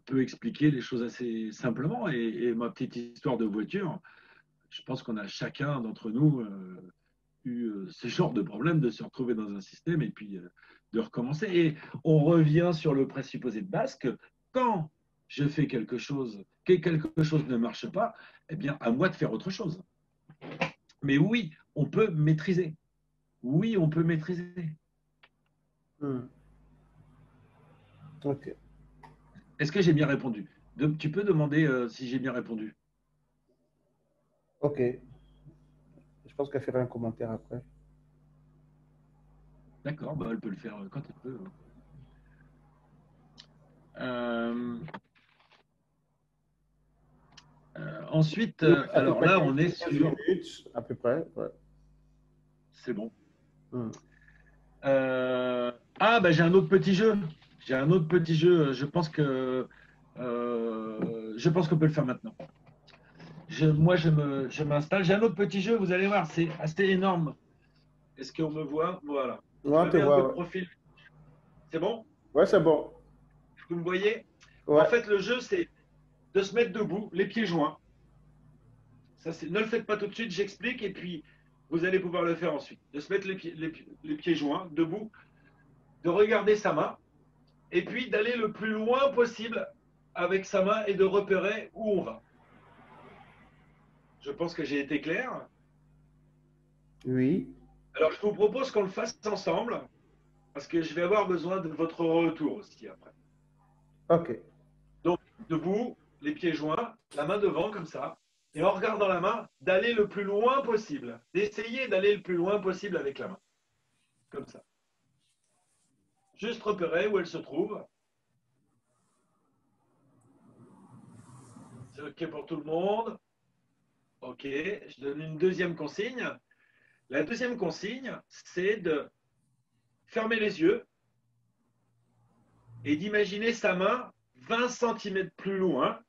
Speaker 2: peut expliquer les choses assez simplement. Et ma petite histoire de voiture, je pense qu'on a chacun d'entre nous eu ce genre de problème de se retrouver dans un système et puis de recommencer. Et on revient sur le présupposé de base que quand je fais quelque chose, que quelque chose ne marche pas, eh bien, à moi de faire autre chose. Mais oui, on peut maîtriser. Oui, on peut maîtriser.
Speaker 1: Ok.
Speaker 2: Est-ce que j'ai bien répondu? Tu peux demander si j'ai bien répondu.
Speaker 1: Ok. Je pense qu'elle fera un commentaire après.
Speaker 2: D'accord, bah, elle peut le faire quand elle peut. Ensuite, alors là, on est sur...
Speaker 1: 15 minutes à peu près. Ouais.
Speaker 2: C'est bon. Bah, j'ai un autre petit jeu. J'ai un autre petit jeu. Je pense qu'on peut le faire maintenant. Moi, je m'installe. J'ai un autre petit jeu. Vous allez voir, c'est assez énorme. Est-ce qu'on me voit? Voilà.
Speaker 1: Ouais, on te voit.
Speaker 2: Un peu de profil. C'est bon?
Speaker 1: Ouais, c'est bon.
Speaker 2: Vous me voyez?
Speaker 1: Ouais.
Speaker 2: En fait, le jeu, c'est de se mettre debout, les pieds joints. Ça, ne le faites pas tout de suite, j'explique, et puis vous allez pouvoir le faire ensuite. De se mettre les pieds joints, debout, de regarder sa main, et puis d'aller le plus loin possible avec sa main et de repérer où on va. Je pense que j'ai été clair.
Speaker 1: Oui.
Speaker 2: Alors, je vous propose qu'on le fasse ensemble, parce que je vais avoir besoin de votre retour aussi après.
Speaker 1: Ok.
Speaker 2: Donc, debout, les pieds joints, la main devant comme ça, et en regardant la main, d'aller le plus loin possible, d'essayer d'aller le plus loin possible avec la main, comme ça. Juste repérer où elle se trouve. C'est OK pour tout le monde? OK, je donne une deuxième consigne. La deuxième consigne, c'est de fermer les yeux et d'imaginer sa main 20 cm plus loin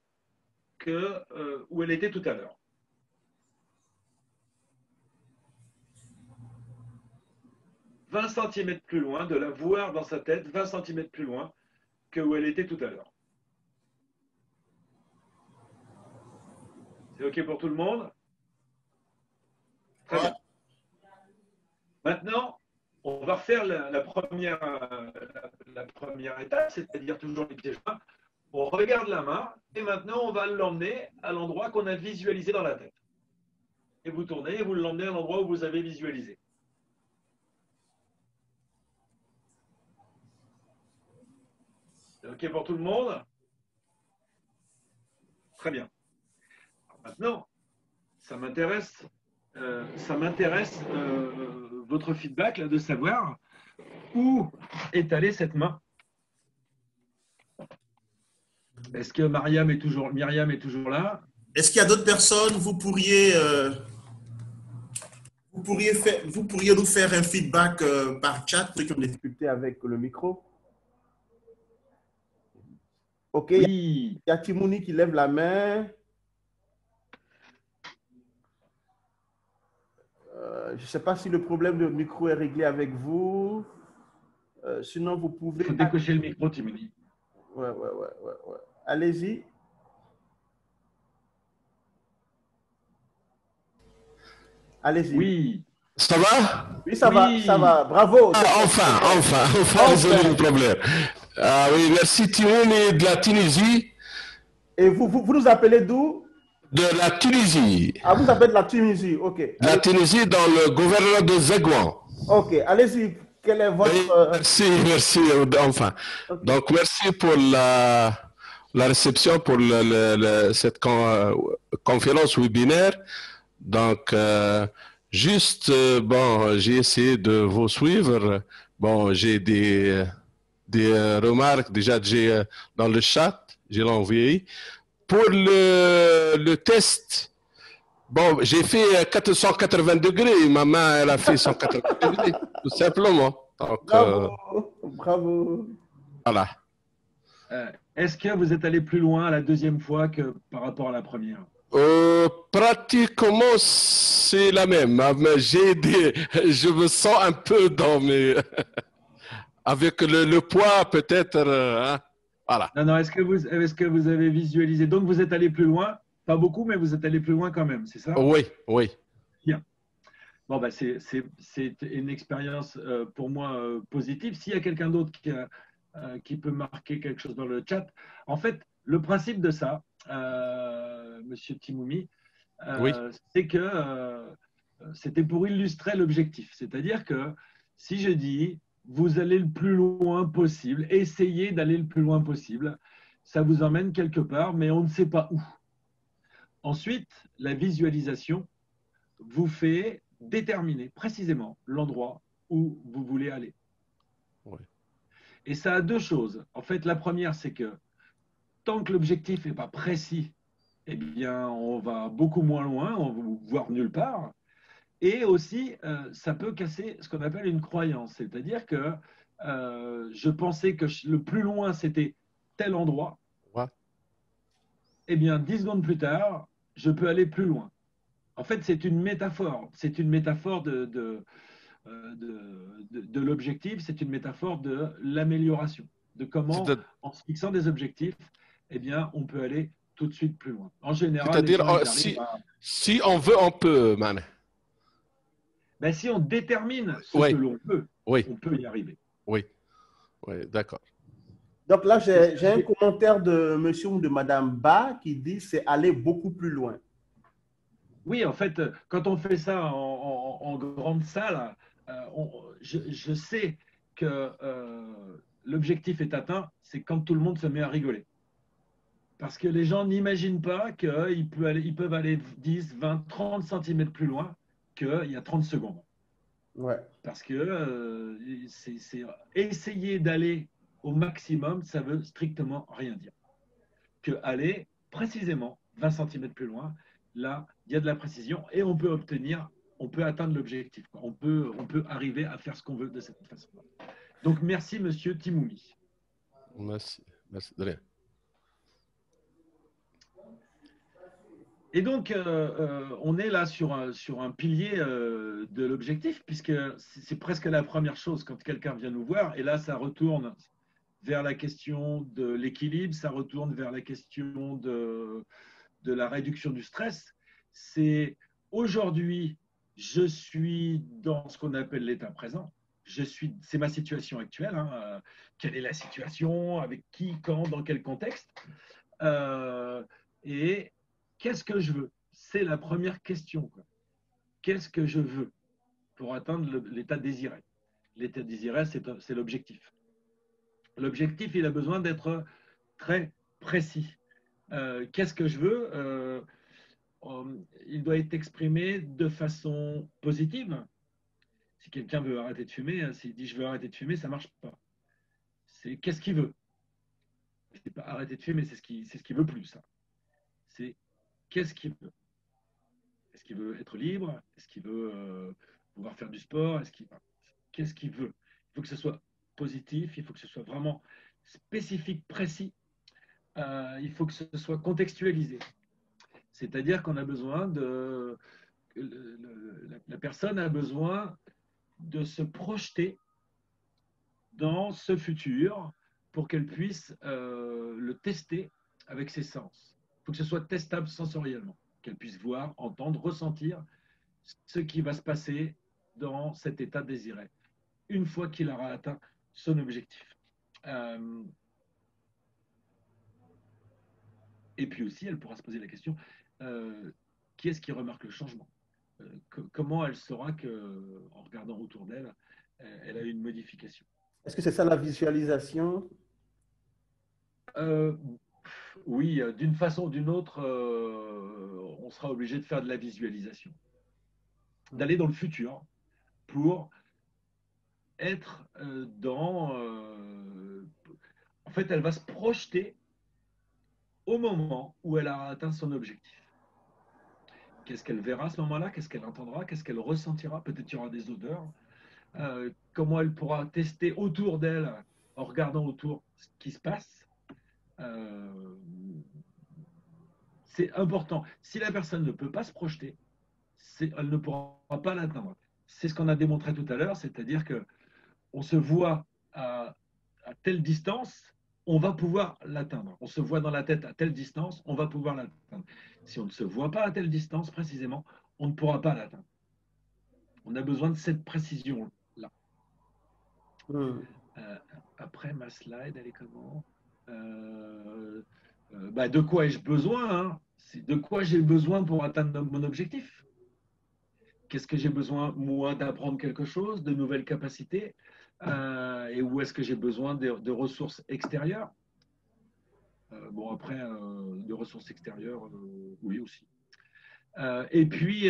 Speaker 2: que où elle était tout à l'heure. « 20 cm plus loin, de la voir dans sa tête, 20 cm plus loin que où elle était tout à l'heure. C'est OK pour tout le monde? Très bien. Maintenant, on va refaire la première étape, c'est-à-dire toujours les pieds joints. On regarde la main et maintenant, on va l'emmener à l'endroit qu'on a visualisé dans la tête. Et vous tournez et vous l'emmenez à l'endroit où vous avez visualisé. C'est OK pour tout le monde? Très bien. Alors maintenant, ça m'intéresse votre feedback là, de savoir où est allée cette main. Est-ce que Myriam est toujours là?
Speaker 4: Est-ce qu'il y a d'autres personnes? Vous pourriez nous faire un feedback par chat, ceux qui ont des
Speaker 1: difficultés avec le micro. OK,
Speaker 2: oui.
Speaker 1: Il y a Timouni qui lève la main. Je ne sais pas si le problème de micro est réglé avec vous. Sinon, vous pouvez…
Speaker 2: Il faut décocher le micro, Timouni.
Speaker 1: Ouais. Allez-y. Allez-y.
Speaker 2: Oui.
Speaker 5: Ça va?
Speaker 1: Oui, ça va. Bravo.
Speaker 5: Enfin, résolu le problème. Ah oui, merci Timouni de la Tunisie.
Speaker 1: Et vous nous appelez d'où?
Speaker 5: De la Tunisie.
Speaker 1: Ah, vous appelez de la Tunisie, OK.
Speaker 5: La Tunisie dans le gouvernement de Zegouan.
Speaker 1: OK, allez-y. quel est
Speaker 5: Oui,
Speaker 1: votre...
Speaker 5: merci, merci. Enfin,
Speaker 1: Ok.
Speaker 5: donc merci pour la réception pour cette conférence webinaire. Donc, juste, bon, j'ai essayé de vous suivre. Bon, j'ai des remarques déjà j'ai dans le chat, j'ai envoyé. Pour le test, bon, j'ai fait 480 degrés. Ma main, elle a fait 180 degrés, tout simplement. Donc,
Speaker 1: Bravo, bravo.
Speaker 5: voilà.
Speaker 2: Est-ce que vous êtes allé plus loin la deuxième fois que par rapport à la première?
Speaker 5: Pratiquement, c'est la même. Hein, mais je me sens un peu dans mes, avec le poids peut-être. Hein, voilà.
Speaker 2: Non, non, est-ce que vous avez visualisé? Donc, vous êtes allé plus loin, pas beaucoup, mais vous êtes allé plus loin quand même, c'est ça?
Speaker 5: Oui, oui.
Speaker 2: Bien. Bon, bah, c'est une expérience pour moi positive. S'il y a quelqu'un d'autre qui peut marquer quelque chose dans le chat, en fait, le principe de ça, Monsieur Timoumi,
Speaker 5: Oui,
Speaker 2: c'est que c'était pour illustrer l'objectif. C'est-à-dire que si je dis vous allez le plus loin possible, essayez d'aller le plus loin possible, ça vous emmène quelque part, mais on ne sait pas où. Ensuite, la visualisation vous fait déterminer précisément l'endroit où vous voulez aller.
Speaker 5: oui.
Speaker 2: Et ça a deux choses. En fait, la première, c'est que tant que l'objectif n'est pas précis, eh bien, on va beaucoup moins loin, voire nulle part. Et aussi, ça peut casser ce qu'on appelle une croyance. C'est-à-dire que je pensais que le plus loin, c'était tel endroit.
Speaker 5: Ouais.
Speaker 2: Eh bien, 10 secondes plus tard, je peux aller plus loin. En fait, c'est une métaphore. C'est une métaphore de l'objectif, c'est une métaphore de l'amélioration, de comment, en se fixant des objectifs, eh bien, on peut aller tout de suite plus loin. En général, les
Speaker 5: C'est-à-dire,
Speaker 2: gens, ils arrivent à...
Speaker 5: si on veut, on peut, man.
Speaker 2: Ben, si on détermine ce que
Speaker 5: Oui,
Speaker 2: l'on peut,
Speaker 5: oui,
Speaker 2: on peut y arriver.
Speaker 5: oui, oui, d'accord.
Speaker 1: Donc là, j'ai un commentaire de monsieur ou de madame Ba qui dit c'est aller beaucoup plus loin.
Speaker 2: Oui, en fait, quand on fait ça en grande salle, je sais que l'objectif est atteint, c'est quand tout le monde se met à rigoler. Parce que les gens n'imaginent pas qu'ils peuvent aller 10, 20, 30 centimètres plus loin qu'il y a 30 secondes.
Speaker 1: Ouais.
Speaker 2: Parce que c'est essayer d'aller au maximum, ça veut strictement rien dire. Que aller précisément 20 centimètres plus loin, là, il y a de la précision et on peut atteindre l'objectif. On peut arriver à faire ce qu'on veut de cette façon-là. Donc, merci, monsieur Timoumi.
Speaker 5: Merci, merci de rien.
Speaker 2: Et donc, on est là sur un pilier de l'objectif, puisque c'est presque la première chose quand quelqu'un vient nous voir. Et là, ça retourne vers la question de l'équilibre, ça retourne vers la question de la réduction du stress. C'est aujourd'hui, je suis dans ce qu'on appelle l'état présent. C'est ma situation actuelle. Hein. Quelle est la situation, avec qui, quand, dans quel contexte et qu'est-ce que je veux? C'est la première question. Qu'est-ce que je veux pour atteindre l'état désiré? L'état désiré, c'est l'objectif. L'objectif, il a besoin d'être très précis. Qu'est-ce que je veux? Il doit être exprimé de façon positive. Si quelqu'un veut arrêter de fumer, s'il dit je veux arrêter de fumer, ça ne marche pas. C'est qu'est-ce qu'il veut? C'est pas arrêter de fumer, c'est ce qu'il veut plus. Ça. C'est qu'est-ce qu'il veut? Est-ce qu'il veut être libre? Est-ce qu'il veut pouvoir faire du sport? Qu'est-ce qu'il veut? Il faut que ce soit positif, il faut que ce soit vraiment spécifique, précis. Il faut que ce soit contextualisé. C'est-à-dire qu'on a besoin la personne a besoin de se projeter dans ce futur pour qu'elle puisse le tester avec ses sens. Il faut que ce soit testable sensoriellement, qu'elle puisse voir, entendre, ressentir ce qui va se passer dans cet état désiré, une fois qu'il aura atteint son objectif. Et puis aussi, elle pourra se poser la question, qui est-ce qui remarque le changement? Comment elle saura qu'en regardant autour d'elle, elle a eu une modification.
Speaker 1: Est-ce que c'est ça la visualisation?
Speaker 2: Oui, d'une façon ou d'une autre, on sera obligé de faire de la visualisation, d'aller dans le futur pour être dans... en fait, elle va se projeter au moment où elle a atteint son objectif. Qu'est-ce qu'elle verra à ce moment-là? Qu'est-ce qu'elle entendra? Qu'est-ce qu'elle ressentira? Peut-être qu'il y aura des odeurs. Comment elle pourra tester autour d'elle, en regardant autour ce qui se passe. C'est important. Si la personne ne peut pas se projeter, elle ne pourra pas l'atteindre. C'est ce qu'on a démontré tout à l'heure, c'est-à-dire qu'on se voit à telle distance, on va pouvoir l'atteindre. On se voit dans la tête à telle distance, on va pouvoir l'atteindre. Si on ne se voit pas à telle distance précisément, on ne pourra pas l'atteindre. On a besoin de cette précision-là. Après, ma slide, elle est comment? De quoi ai-je besoin, hein? C'est de quoi j'ai besoin pour atteindre mon objectif? Qu'est-ce que j'ai besoin, moi, d'apprendre quelque chose, de nouvelles capacités? Et où est-ce que j'ai besoin de ressources extérieures? Après, de ressources extérieures, oui aussi. Et puis,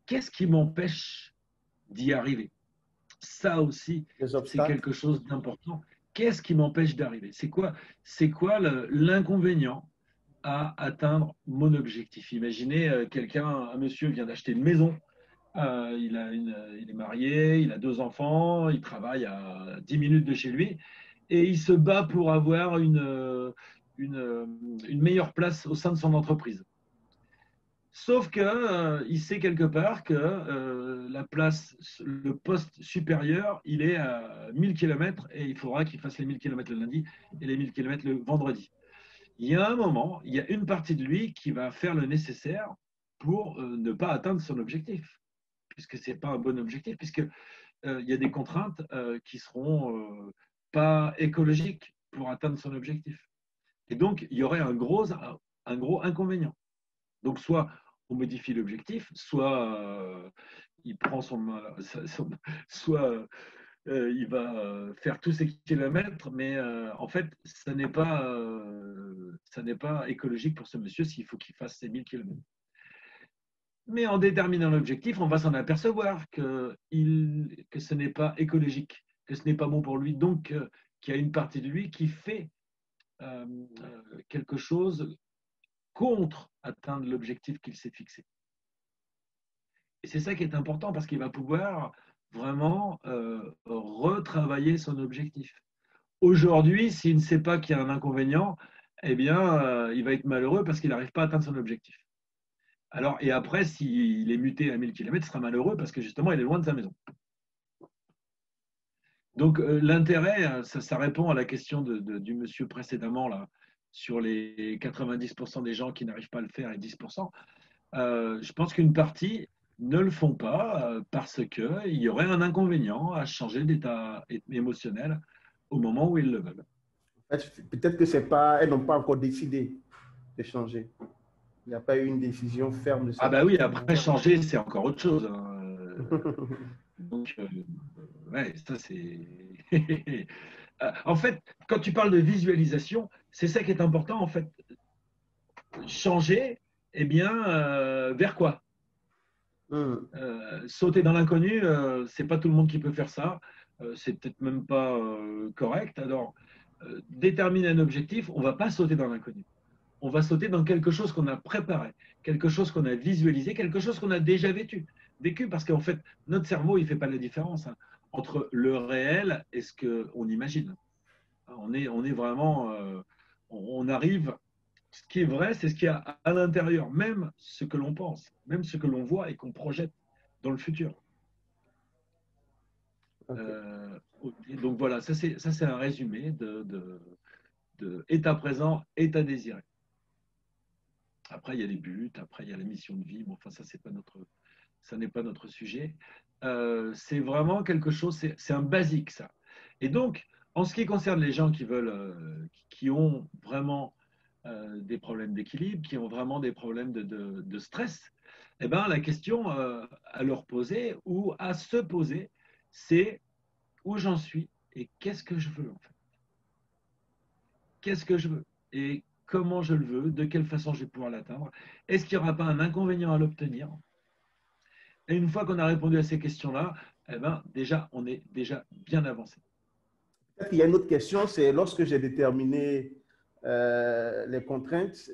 Speaker 2: qu'est-ce qui m'empêche d'y arriver? Ça aussi, c'est quelque chose d'important. Qu'est-ce qui m'empêche d'arriver? C'est quoi l'inconvénient à atteindre mon objectif? Imaginez un monsieur vient d'acheter une maison, il est marié, il a 2 enfants, il travaille à 10 minutes de chez lui et il se bat pour avoir une meilleure place au sein de son entreprise. Sauf qu'il sait quelque part que le poste supérieur, il est à 1000 km et il faudra qu'il fasse les 1000 km le lundi et les 1000 km le vendredi. Il y a un moment, il y a une partie de lui qui va faire le nécessaire pour ne pas atteindre son objectif, puisque ce n'est pas un bon objectif, puisqu'il y a des contraintes qui ne seront pas écologiques pour atteindre son objectif. Et donc, il y aurait un gros inconvénient. Donc, soit on modifie l'objectif, soit il prend soit il va faire tous ses kilomètres, mais en fait, ça n'est pas écologique pour ce monsieur s'il faut qu'il fasse ses 1000 kilomètres. Mais en déterminant l'objectif, on va s'en apercevoir que ce n'est pas écologique, que ce n'est pas bon pour lui, donc qu'il y a une partie de lui qui fait quelque chose contre atteindre l'objectif qu'il s'est fixé. Et c'est ça qui est important parce qu'il va pouvoir vraiment retravailler son objectif. Aujourd'hui, s'il ne sait pas qu'il y a un inconvénient, eh bien, il va être malheureux parce qu'il n'arrive pas à atteindre son objectif. Alors, et après, s'il est muté à 1000 km, il sera malheureux parce que justement, il est loin de sa maison. Donc, l'intérêt, ça répond à la question du monsieur précédemment, là, sur les 90% des gens qui n'arrivent pas à le faire et 10%. Je pense qu'une partie ne le font pas parce qu'il y aurait un inconvénient à changer d'état émotionnel au moment où ils le veulent.
Speaker 1: Peut-être que elles n'ont pas encore décidé de changer. Il n'y a pas eu une décision ferme de ça.
Speaker 2: Ah bah oui, après changer, c'est encore autre chose. Hein. Donc, ouais, ça c'est... En fait, quand tu parles de visualisation, c'est ça qui est important en fait. Changer, eh bien, vers quoi? Sauter dans l'inconnu, c'est pas tout le monde qui peut faire ça. C'est peut-être même pas correct. Alors, déterminer un objectif, on va pas sauter dans l'inconnu. On va sauter dans quelque chose qu'on a préparé, quelque chose qu'on a visualisé, quelque chose qu'on a déjà vécu, parce qu'en fait, notre cerveau, il fait pas la différence entre le réel et ce qu'on imagine. On est vraiment, on arrive. Ce qui est vrai, c'est ce qu'il y a à l'intérieur, même ce que l'on pense, même ce que l'on voit et qu'on projette dans le futur. Okay. Donc voilà, ça c'est un résumé de état présent, état désiré. Après, il y a les buts, après, il y a la mission de vie. Bon, enfin, ça n'est pas notre sujet. C'est vraiment quelque chose, c'est un basique, ça. Et donc, en ce qui concerne les gens qui ont vraiment des problèmes d'équilibre, qui ont vraiment des problèmes de stress, eh ben, la question à leur poser ou à se poser, c'est où j'en suis et qu'est-ce que je veux en fait. Qu'est-ce que je veux et comment je le veux, de quelle façon je vais pouvoir l'atteindre. Est-ce qu'il n'y aura pas un inconvénient à l'obtenir? Et une fois qu'on a répondu à ces questions-là, eh ben, déjà, on est déjà bien avancé.
Speaker 1: Peut-être qu'il y a une autre question, c'est lorsque j'ai déterminé les contraintes,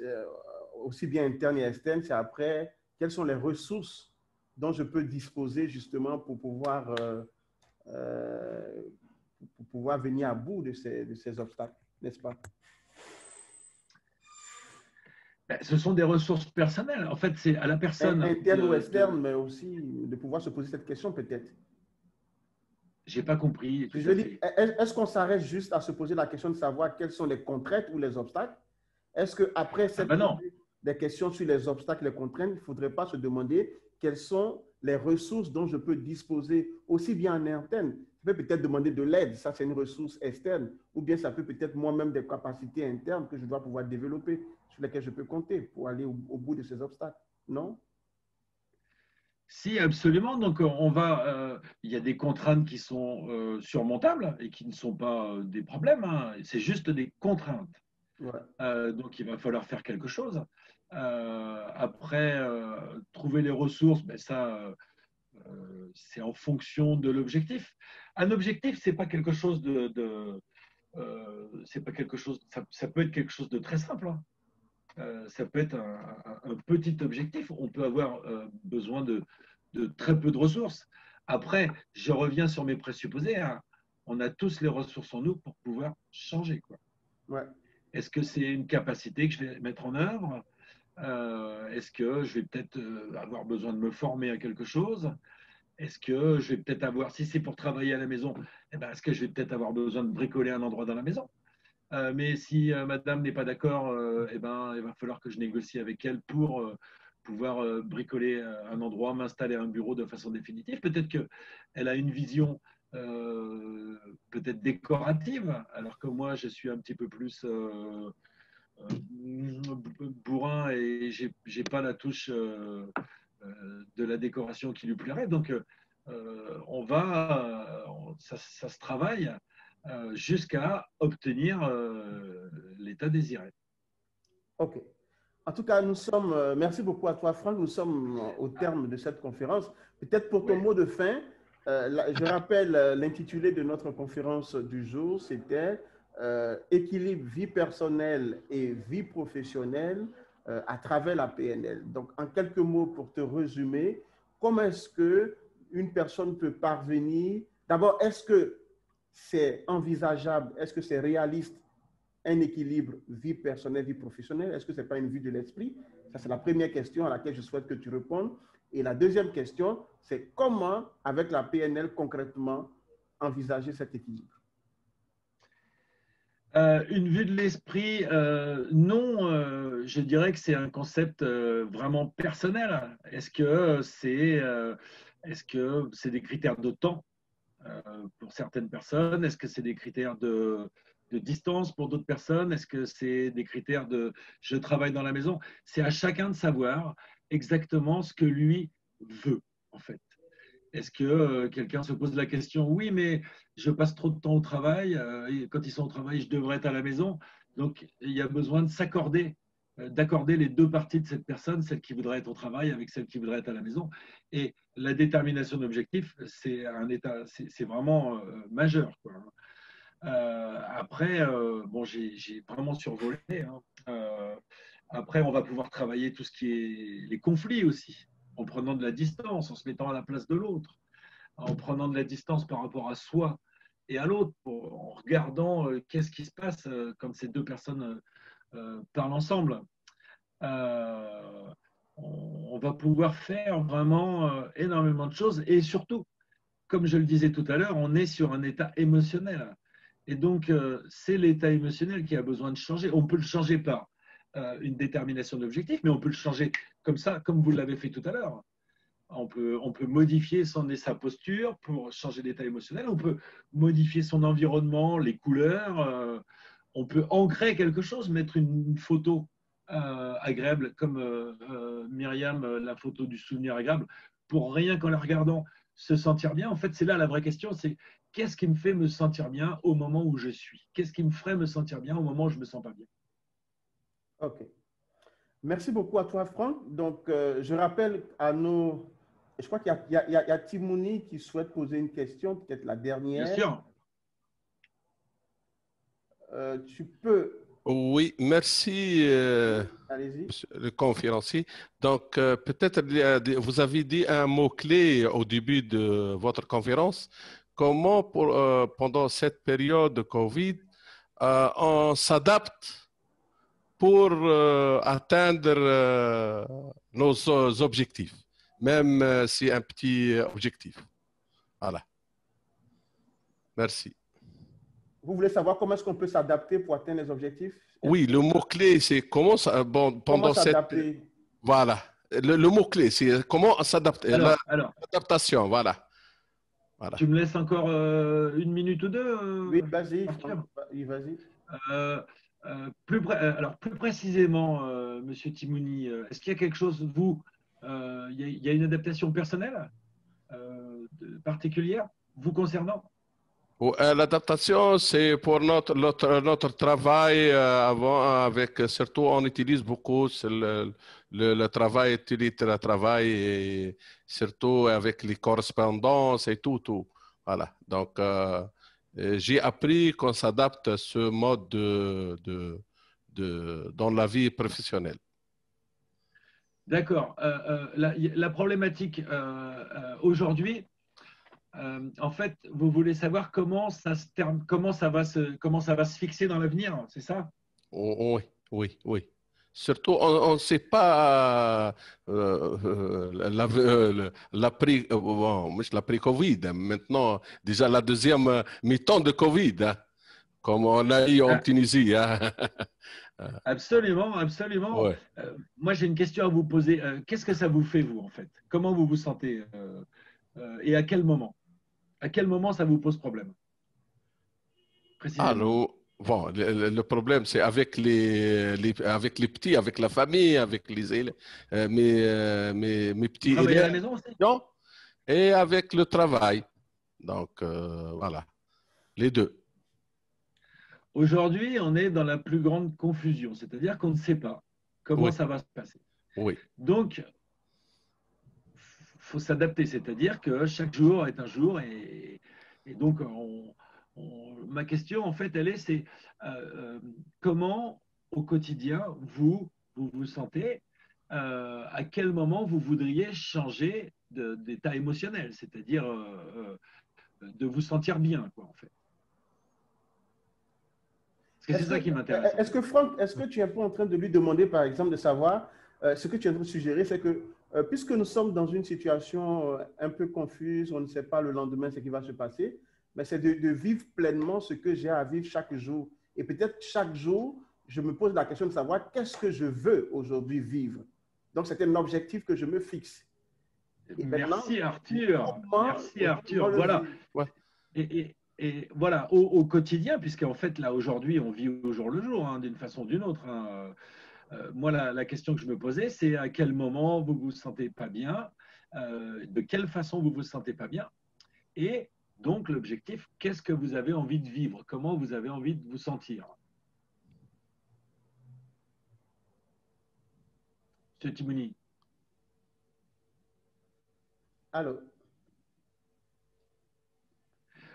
Speaker 1: aussi bien internes et externes, c'est après, quelles sont les ressources dont je peux disposer justement euh, pour pouvoir venir à bout de ces obstacles, n'est-ce pas?
Speaker 2: Ce sont des ressources personnelles. En fait, c'est à la personne.
Speaker 1: Interne ou externe, mais aussi de pouvoir se poser cette question peut-être.
Speaker 2: Je n'ai pas compris.
Speaker 1: Je veux dire, est-ce qu'on s'arrête juste à se poser la question de savoir quelles sont les contraintes ou les obstacles? Est-ce qu'après cette des questions sur les obstacles et les contraintes, il ne faudrait pas se demander quelles sont les ressources dont je peux disposer aussi bien en interne? Je peux peut-être demander de l'aide, ça c'est une ressource externe, ou bien ça peut peut-être moi-même des capacités internes que je dois pouvoir développer, sur lesquelles je peux compter pour aller au bout de ces obstacles, non?
Speaker 2: Si, absolument. Donc, il y a des contraintes qui sont surmontables et qui ne sont pas des problèmes, hein. C'est juste des contraintes.
Speaker 1: Ouais.
Speaker 2: Donc, il va falloir faire quelque chose. Après, trouver les ressources, ben ça, c'est en fonction de l'objectif. Un objectif, c'est pas quelque chose c'est pas quelque chose. Ça peut être quelque chose de très simple, hein. Ça peut être un petit objectif. On peut avoir besoin de très peu de ressources. Après, je reviens sur mes présupposés, hein. On a tous les ressources en nous pour pouvoir changer, quoi.
Speaker 1: Ouais.
Speaker 2: Est-ce que c'est une capacité que je vais mettre en œuvre? Est-ce que je vais peut-être avoir besoin de me former à quelque chose? Est-ce que je vais peut-être avoir, si c'est pour travailler à la maison, eh ben, est-ce que je vais peut-être avoir besoin de bricoler un endroit dans la maison? Mais si madame n'est pas d'accord, eh ben, il va falloir que je négocie avec elle pour pouvoir bricoler un endroit, m'installer un bureau de façon définitive. Peut-être qu'elle a une vision peut-être décorative, alors que moi, je suis un petit peu plus bourrin et j'ai pas la touche de la décoration qui lui plairait. Donc, ça se travaille jusqu'à obtenir l'état désiré.
Speaker 1: OK. En tout cas, merci beaucoup à toi, Franck. Nous sommes au terme de cette conférence. Peut-être pour ton mot de fin, je rappelle l'intitulé de notre conférence du jour, c'était Équilibre vie personnelle et vie professionnelle à travers la PNL. Donc, en quelques mots pour te résumer, comment est-ce qu'une personne peut parvenir? D'abord, est-ce que c'est envisageable, est-ce que c'est réaliste un équilibre vie personnelle, vie professionnelle? Est-ce que ce n'est pas une vue de l'esprit? Ça, c'est la première question à laquelle je souhaite que tu répondes. Et la deuxième question, c'est comment, avec la PNL, concrètement, envisager cet équilibre?
Speaker 2: Une vue de l'esprit, non, je dirais que c'est un concept vraiment personnel. Est-ce que c'est des critères de temps pour certaines personnes? Est-ce que c'est des critères de distance pour d'autres personnes? Est-ce que c'est des critères de je travaille dans la maison? C'est à chacun de savoir exactement ce que lui veut, en fait. Est-ce que quelqu'un se pose la question, oui, mais je passe trop de temps au travail, et quand ils sont au travail, je devrais être à la maison. Donc, il y a besoin de s'accorder, d'accorder les deux parties de cette personne, celle qui voudrait être au travail avec celle qui voudrait être à la maison. Et la détermination d'objectifs, c'est un état, c'est vraiment majeur, quoi. Après, bon, j'ai vraiment survolé, hein. Après, on va pouvoir travailler tout ce qui est les conflits aussi, en prenant de la distance, en se mettant à la place de l'autre, en prenant de la distance par rapport à soi et à l'autre, en regardant qu'est-ce qui se passe quand ces deux personnes parlent ensemble. On va pouvoir faire vraiment énormément de choses et surtout, comme je le disais tout à l'heure, on est sur un état émotionnel. Et donc, c'est l'état émotionnel qui a besoin de changer. On peut le changer par une détermination d'objectif, mais on peut le changer comme ça, comme vous l'avez fait tout à l'heure. On peut modifier sa posture pour changer d'état émotionnel. On peut modifier son environnement, les couleurs. On peut ancrer quelque chose, mettre une photo agréable, comme Myriam, la photo du souvenir agréable, pour rien qu'en la regardant se sentir bien. En fait, c'est là la vraie question, c'est qu'est-ce qui me fait me sentir bien au moment où je suis? Qu'est-ce qui me ferait me sentir bien au moment où je ne me sens pas bien?
Speaker 1: OK. Merci beaucoup à toi, Franck. Donc, je rappelle à nos... Je crois qu'il y a Timouni qui souhaite poser une question, peut-être la
Speaker 2: Bien
Speaker 1: dernière.
Speaker 2: sûr.
Speaker 1: Tu peux...
Speaker 5: Oui, merci,
Speaker 1: Allez-y.
Speaker 5: monsieur le conférencier. Donc, peut-être vous avez dit un mot-clé au début de votre conférence. Comment, pendant cette période de Covid, on s'adapte pour atteindre nos objectifs, même si un petit objectif. Voilà. Merci.
Speaker 1: Vous voulez savoir comment est-ce qu'on peut s'adapter pour atteindre les objectifs?
Speaker 5: Oui, le mot-clé, c'est comment ça, bon,
Speaker 1: Comment
Speaker 5: pendant cette...
Speaker 1: s'adapter?
Speaker 5: Voilà. Le mot-clé, c'est comment s'adapter.
Speaker 2: Alors,
Speaker 5: L'adaptation, voilà. Voilà.
Speaker 2: tu me laisses encore une minute ou deux,
Speaker 1: Oui, vas-y,
Speaker 2: Arthur.
Speaker 1: oui, vas-y.
Speaker 2: Alors, plus précisément, Monsieur Timouni, est-ce qu'il y a quelque chose, vous, il y a une adaptation personnelle particulière vous concernant?
Speaker 5: L'adaptation, c'est pour notre travail avant, avec, surtout on utilise beaucoup le travail, utilité le travail, et surtout avec les correspondances et tout. Voilà. Donc, j'ai appris qu'on s'adapte à ce mode dans la vie professionnelle.
Speaker 2: D'accord. La problématique aujourd'hui, en fait, vous voulez savoir comment comment ça va se fixer dans l'avenir, c'est ça?
Speaker 5: Oui. Surtout, on ne sait pas l'après-Covid. Maintenant, déjà la deuxième mi-temps de Covid, hein, comme on a eu en
Speaker 2: Ah,
Speaker 5: Tunisie. Hein.
Speaker 2: absolument, absolument.
Speaker 5: Ouais.
Speaker 2: Moi, j'ai une question à vous poser. Qu'est-ce que ça vous fait, vous, en fait? Comment vous vous sentez et à quel moment? À quel moment ça vous pose problème, précisément?
Speaker 5: Bon, le problème, c'est avec avec les petits, avec la famille, avec mes
Speaker 2: Vous
Speaker 5: petits
Speaker 2: travaillez à la
Speaker 5: élèves,
Speaker 2: maison aussi?
Speaker 5: et avec le travail. Donc, voilà, les deux.
Speaker 2: Aujourd'hui, on est dans la plus grande confusion, c'est-à-dire qu'on ne sait pas comment
Speaker 5: Oui,
Speaker 2: ça va se passer.
Speaker 5: oui,
Speaker 2: Donc, faut s'adapter, c'est-à-dire que chaque jour est un jour et donc ma question en fait elle est c'est comment au quotidien vous vous sentez, à quel moment vous voudriez changer d'état émotionnel, c'est-à-dire de vous sentir bien quoi en fait. Parce que c'est ça qui m'intéresse en
Speaker 1: Est-ce
Speaker 2: fait.
Speaker 1: que Franck, est-ce que tu es pas en train de lui demander, par exemple, de savoir ce que tu es en train de suggérer, c'est que puisque nous sommes dans une situation un peu confuse, on ne sait pas le lendemain ce qui va se passer, mais c'est de vivre pleinement ce que j'ai à vivre chaque jour. Et peut-être chaque jour, je me pose la question de savoir qu'est-ce que je veux aujourd'hui vivre. Donc, c'est un objectif que je me fixe. Et maintenant,
Speaker 2: Merci Arthur, merci
Speaker 1: comment
Speaker 2: Arthur.
Speaker 1: le
Speaker 2: Voilà.
Speaker 1: vivre?
Speaker 5: ouais.
Speaker 2: Et voilà, au quotidien, puisqu'en fait, là, aujourd'hui, on vit au jour le jour, hein, d'une façon ou d'une autre. Hein. Moi, la question que je me posais, c'est à quel moment vous vous sentez pas bien, de quelle façon vous vous sentez pas bien, et donc l'objectif, qu'est-ce que vous avez envie de vivre, comment vous avez envie de vous sentir. Monsieur Timouni.
Speaker 1: Alors,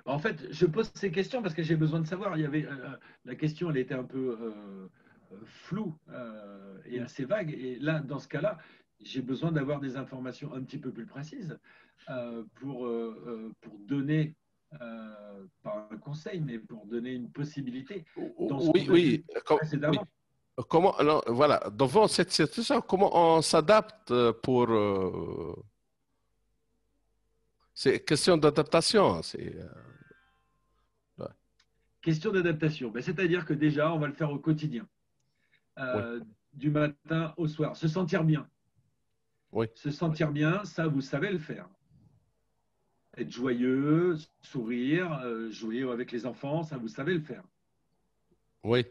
Speaker 2: En fait, je pose ces questions parce que j'ai besoin de savoir. Il y avait, la question, elle était un peu floue et assez vague. Et là, dans ce cas-là, j'ai besoin d'avoir des informations un petit peu plus précises pour donner, pas un conseil, mais pour donner une possibilité dans ce qu'on a
Speaker 5: Oui.
Speaker 2: vu précédemment.
Speaker 5: Comment, alors, voilà, devant cette situation, comment on s'adapte pour... c'est question d'adaptation. Ouais.
Speaker 2: Question d'adaptation. Ben, c'est-à-dire que déjà, on va le faire au quotidien,
Speaker 5: Oui,
Speaker 2: du matin au soir. Se sentir bien.
Speaker 5: oui,
Speaker 2: Se sentir bien, ça, vous savez le faire. Être joyeux, sourire, jouer avec les enfants, ça, vous savez le faire.
Speaker 5: oui.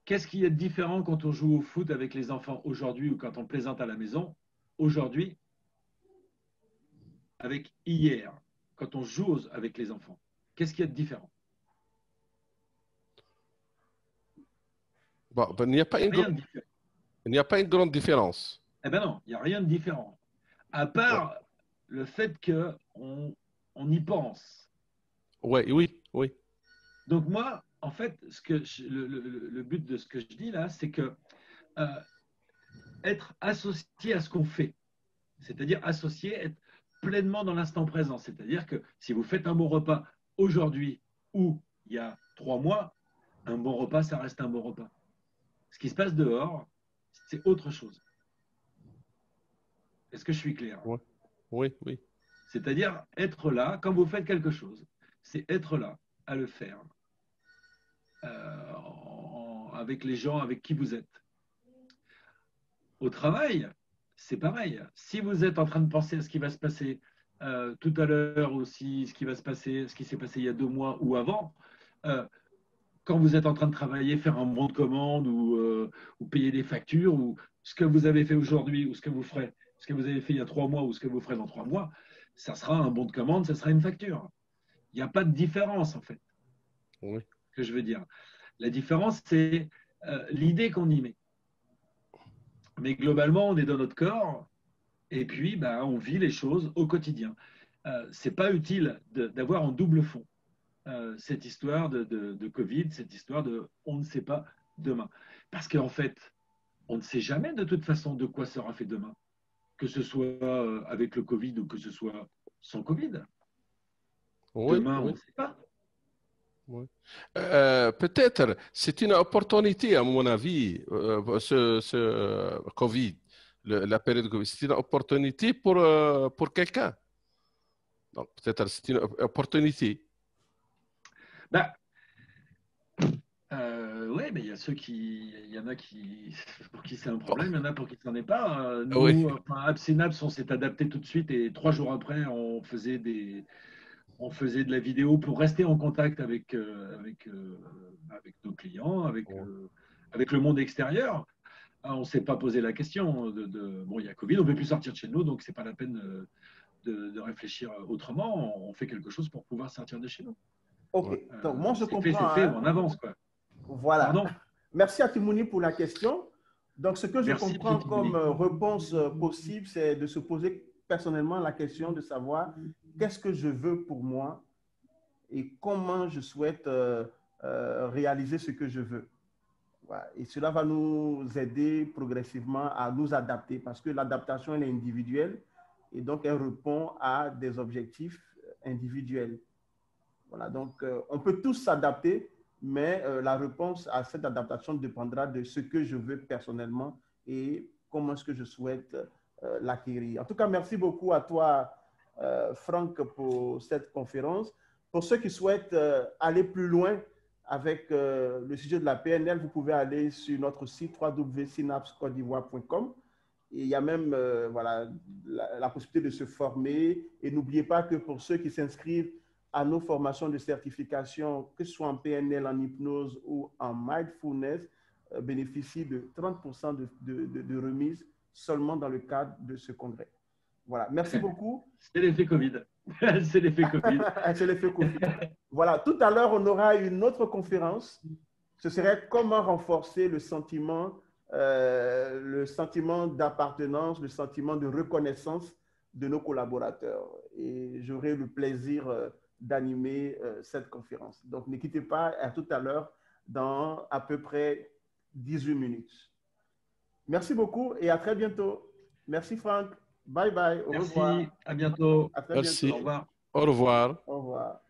Speaker 2: qu'est-ce qui est différent quand on joue au foot avec les enfants aujourd'hui ou quand on plaisante à la maison aujourd'hui avec hier, quand on joue avec les enfants? Qu'est-ce qui est différent?
Speaker 5: Bon, ben, il n'y a pas
Speaker 2: Rien de différent.
Speaker 5: il n'y a pas une grande différence.
Speaker 2: Eh bien non, il n'y a rien de différent. À part le fait qu'on y pense.
Speaker 5: Oui, oui, oui.
Speaker 2: Donc moi, en fait, le but de ce que je dis là, c'est que être associé à ce qu'on fait, c'est-à-dire associé, être pleinement dans l'instant présent. C'est-à-dire que si vous faites un bon repas aujourd'hui ou il y a 3 mois, un bon repas, ça reste un bon repas. Ce qui se passe dehors, c'est autre chose. Est-ce que je suis clair?
Speaker 5: Oui, oui, oui.
Speaker 2: C'est-à-dire être là, quand vous faites quelque chose, c'est être là, à le faire, avec les gens avec qui vous êtes. Au travail, c'est pareil. Si vous êtes en train de penser à ce qui va se passer tout à l'heure ou ce qui va se passer, ce qui s'est passé il y a 2 mois ou avant, quand vous êtes en train de travailler, faire un bon de commande ou payer des factures ou ce que vous avez fait aujourd'hui ou ce que vous ferez, ce que vous avez fait il y a 3 mois ou ce que vous ferez dans 3 mois, ça sera un bon de commande, ça sera une facture. Il n'y a pas de différence en fait.
Speaker 5: Oui.
Speaker 2: Que je veux dire. La différence, c'est l'idée qu'on y met. Mais globalement, on est dans notre corps et puis ben, on vit les choses au quotidien. Ce n'est pas utile d'avoir en double fond cette histoire de Covid, cette histoire de on ne sait pas demain. Parce qu'en fait, on ne sait jamais de toute façon de quoi sera fait demain, que ce soit avec le Covid ou que ce soit sans Covid.
Speaker 5: Oui,
Speaker 2: Demain,
Speaker 5: oui.
Speaker 2: on ne sait pas.
Speaker 5: Oui. Peut-être, c'est une opportunité, à mon avis, ce Covid, la période Covid, c'est une opportunité pour quelqu'un. Donc, peut-être c'est une opportunité.
Speaker 2: Ben, oui, mais il y a il y en a pour qui c'est un problème, il y en a pour qui ce n'en est pas.
Speaker 5: Oui,
Speaker 2: Nous, enfin, Absinaps, on s'est adapté tout de suite et 3 jours après, on faisait de la vidéo pour rester en contact avec nos clients, avec le monde extérieur. On ne s'est pas posé la question bon, il y a Covid, on ne peut plus sortir de chez nous, donc ce n'est pas la peine de réfléchir autrement. On fait quelque chose pour pouvoir sortir de chez nous.
Speaker 1: OK. Donc, moi, je comprends.
Speaker 2: C'est fait, on avance, quoi.
Speaker 1: Voilà.
Speaker 2: Pardon?
Speaker 1: Merci à Timouni pour la question. Donc, ce que je comprends comme réponse possible, c'est de se poser personnellement la question de savoir qu'est-ce que je veux pour moi et comment je souhaite réaliser ce que je veux. Voilà. Et cela va nous aider progressivement à nous adapter parce que l'adaptation elle est individuelle et donc elle répond à des objectifs individuels. Voilà, donc on peut tous s'adapter, mais la réponse à cette adaptation dépendra de ce que je veux personnellement et comment est-ce que je souhaite l'acquérir. En tout cas, merci beaucoup à toi, Franck, pour cette conférence. Pour ceux qui souhaitent aller plus loin avec le sujet de la PNL, vous pouvez aller sur notre site www.synapscodeivoire.com. Et il y a même voilà, la possibilité de se former. Et n'oubliez pas que pour ceux qui s'inscrivent à nos formations de certification, que ce soit en PNL, en hypnose ou en mindfulness, bénéficient de 30% de remise seulement dans le cadre de ce congrès. Voilà, merci beaucoup.
Speaker 2: C'est l'effet Covid. C'est l'effet Covid.
Speaker 1: C'est l'effet Covid. Voilà, tout à l'heure, on aura une autre conférence. Ce serait comment renforcer le sentiment d'appartenance, le sentiment de reconnaissance de nos collaborateurs. Et j'aurai le plaisir d'animer cette conférence. Donc, ne quittez pas, à tout à l'heure, dans à peu près 18 minutes. Merci beaucoup et à très bientôt. Merci Franck. Bye bye. Au revoir.
Speaker 2: Merci, à bientôt.
Speaker 1: À très
Speaker 5: merci.
Speaker 1: bientôt.
Speaker 2: Au revoir.
Speaker 5: Au revoir.
Speaker 1: Au revoir.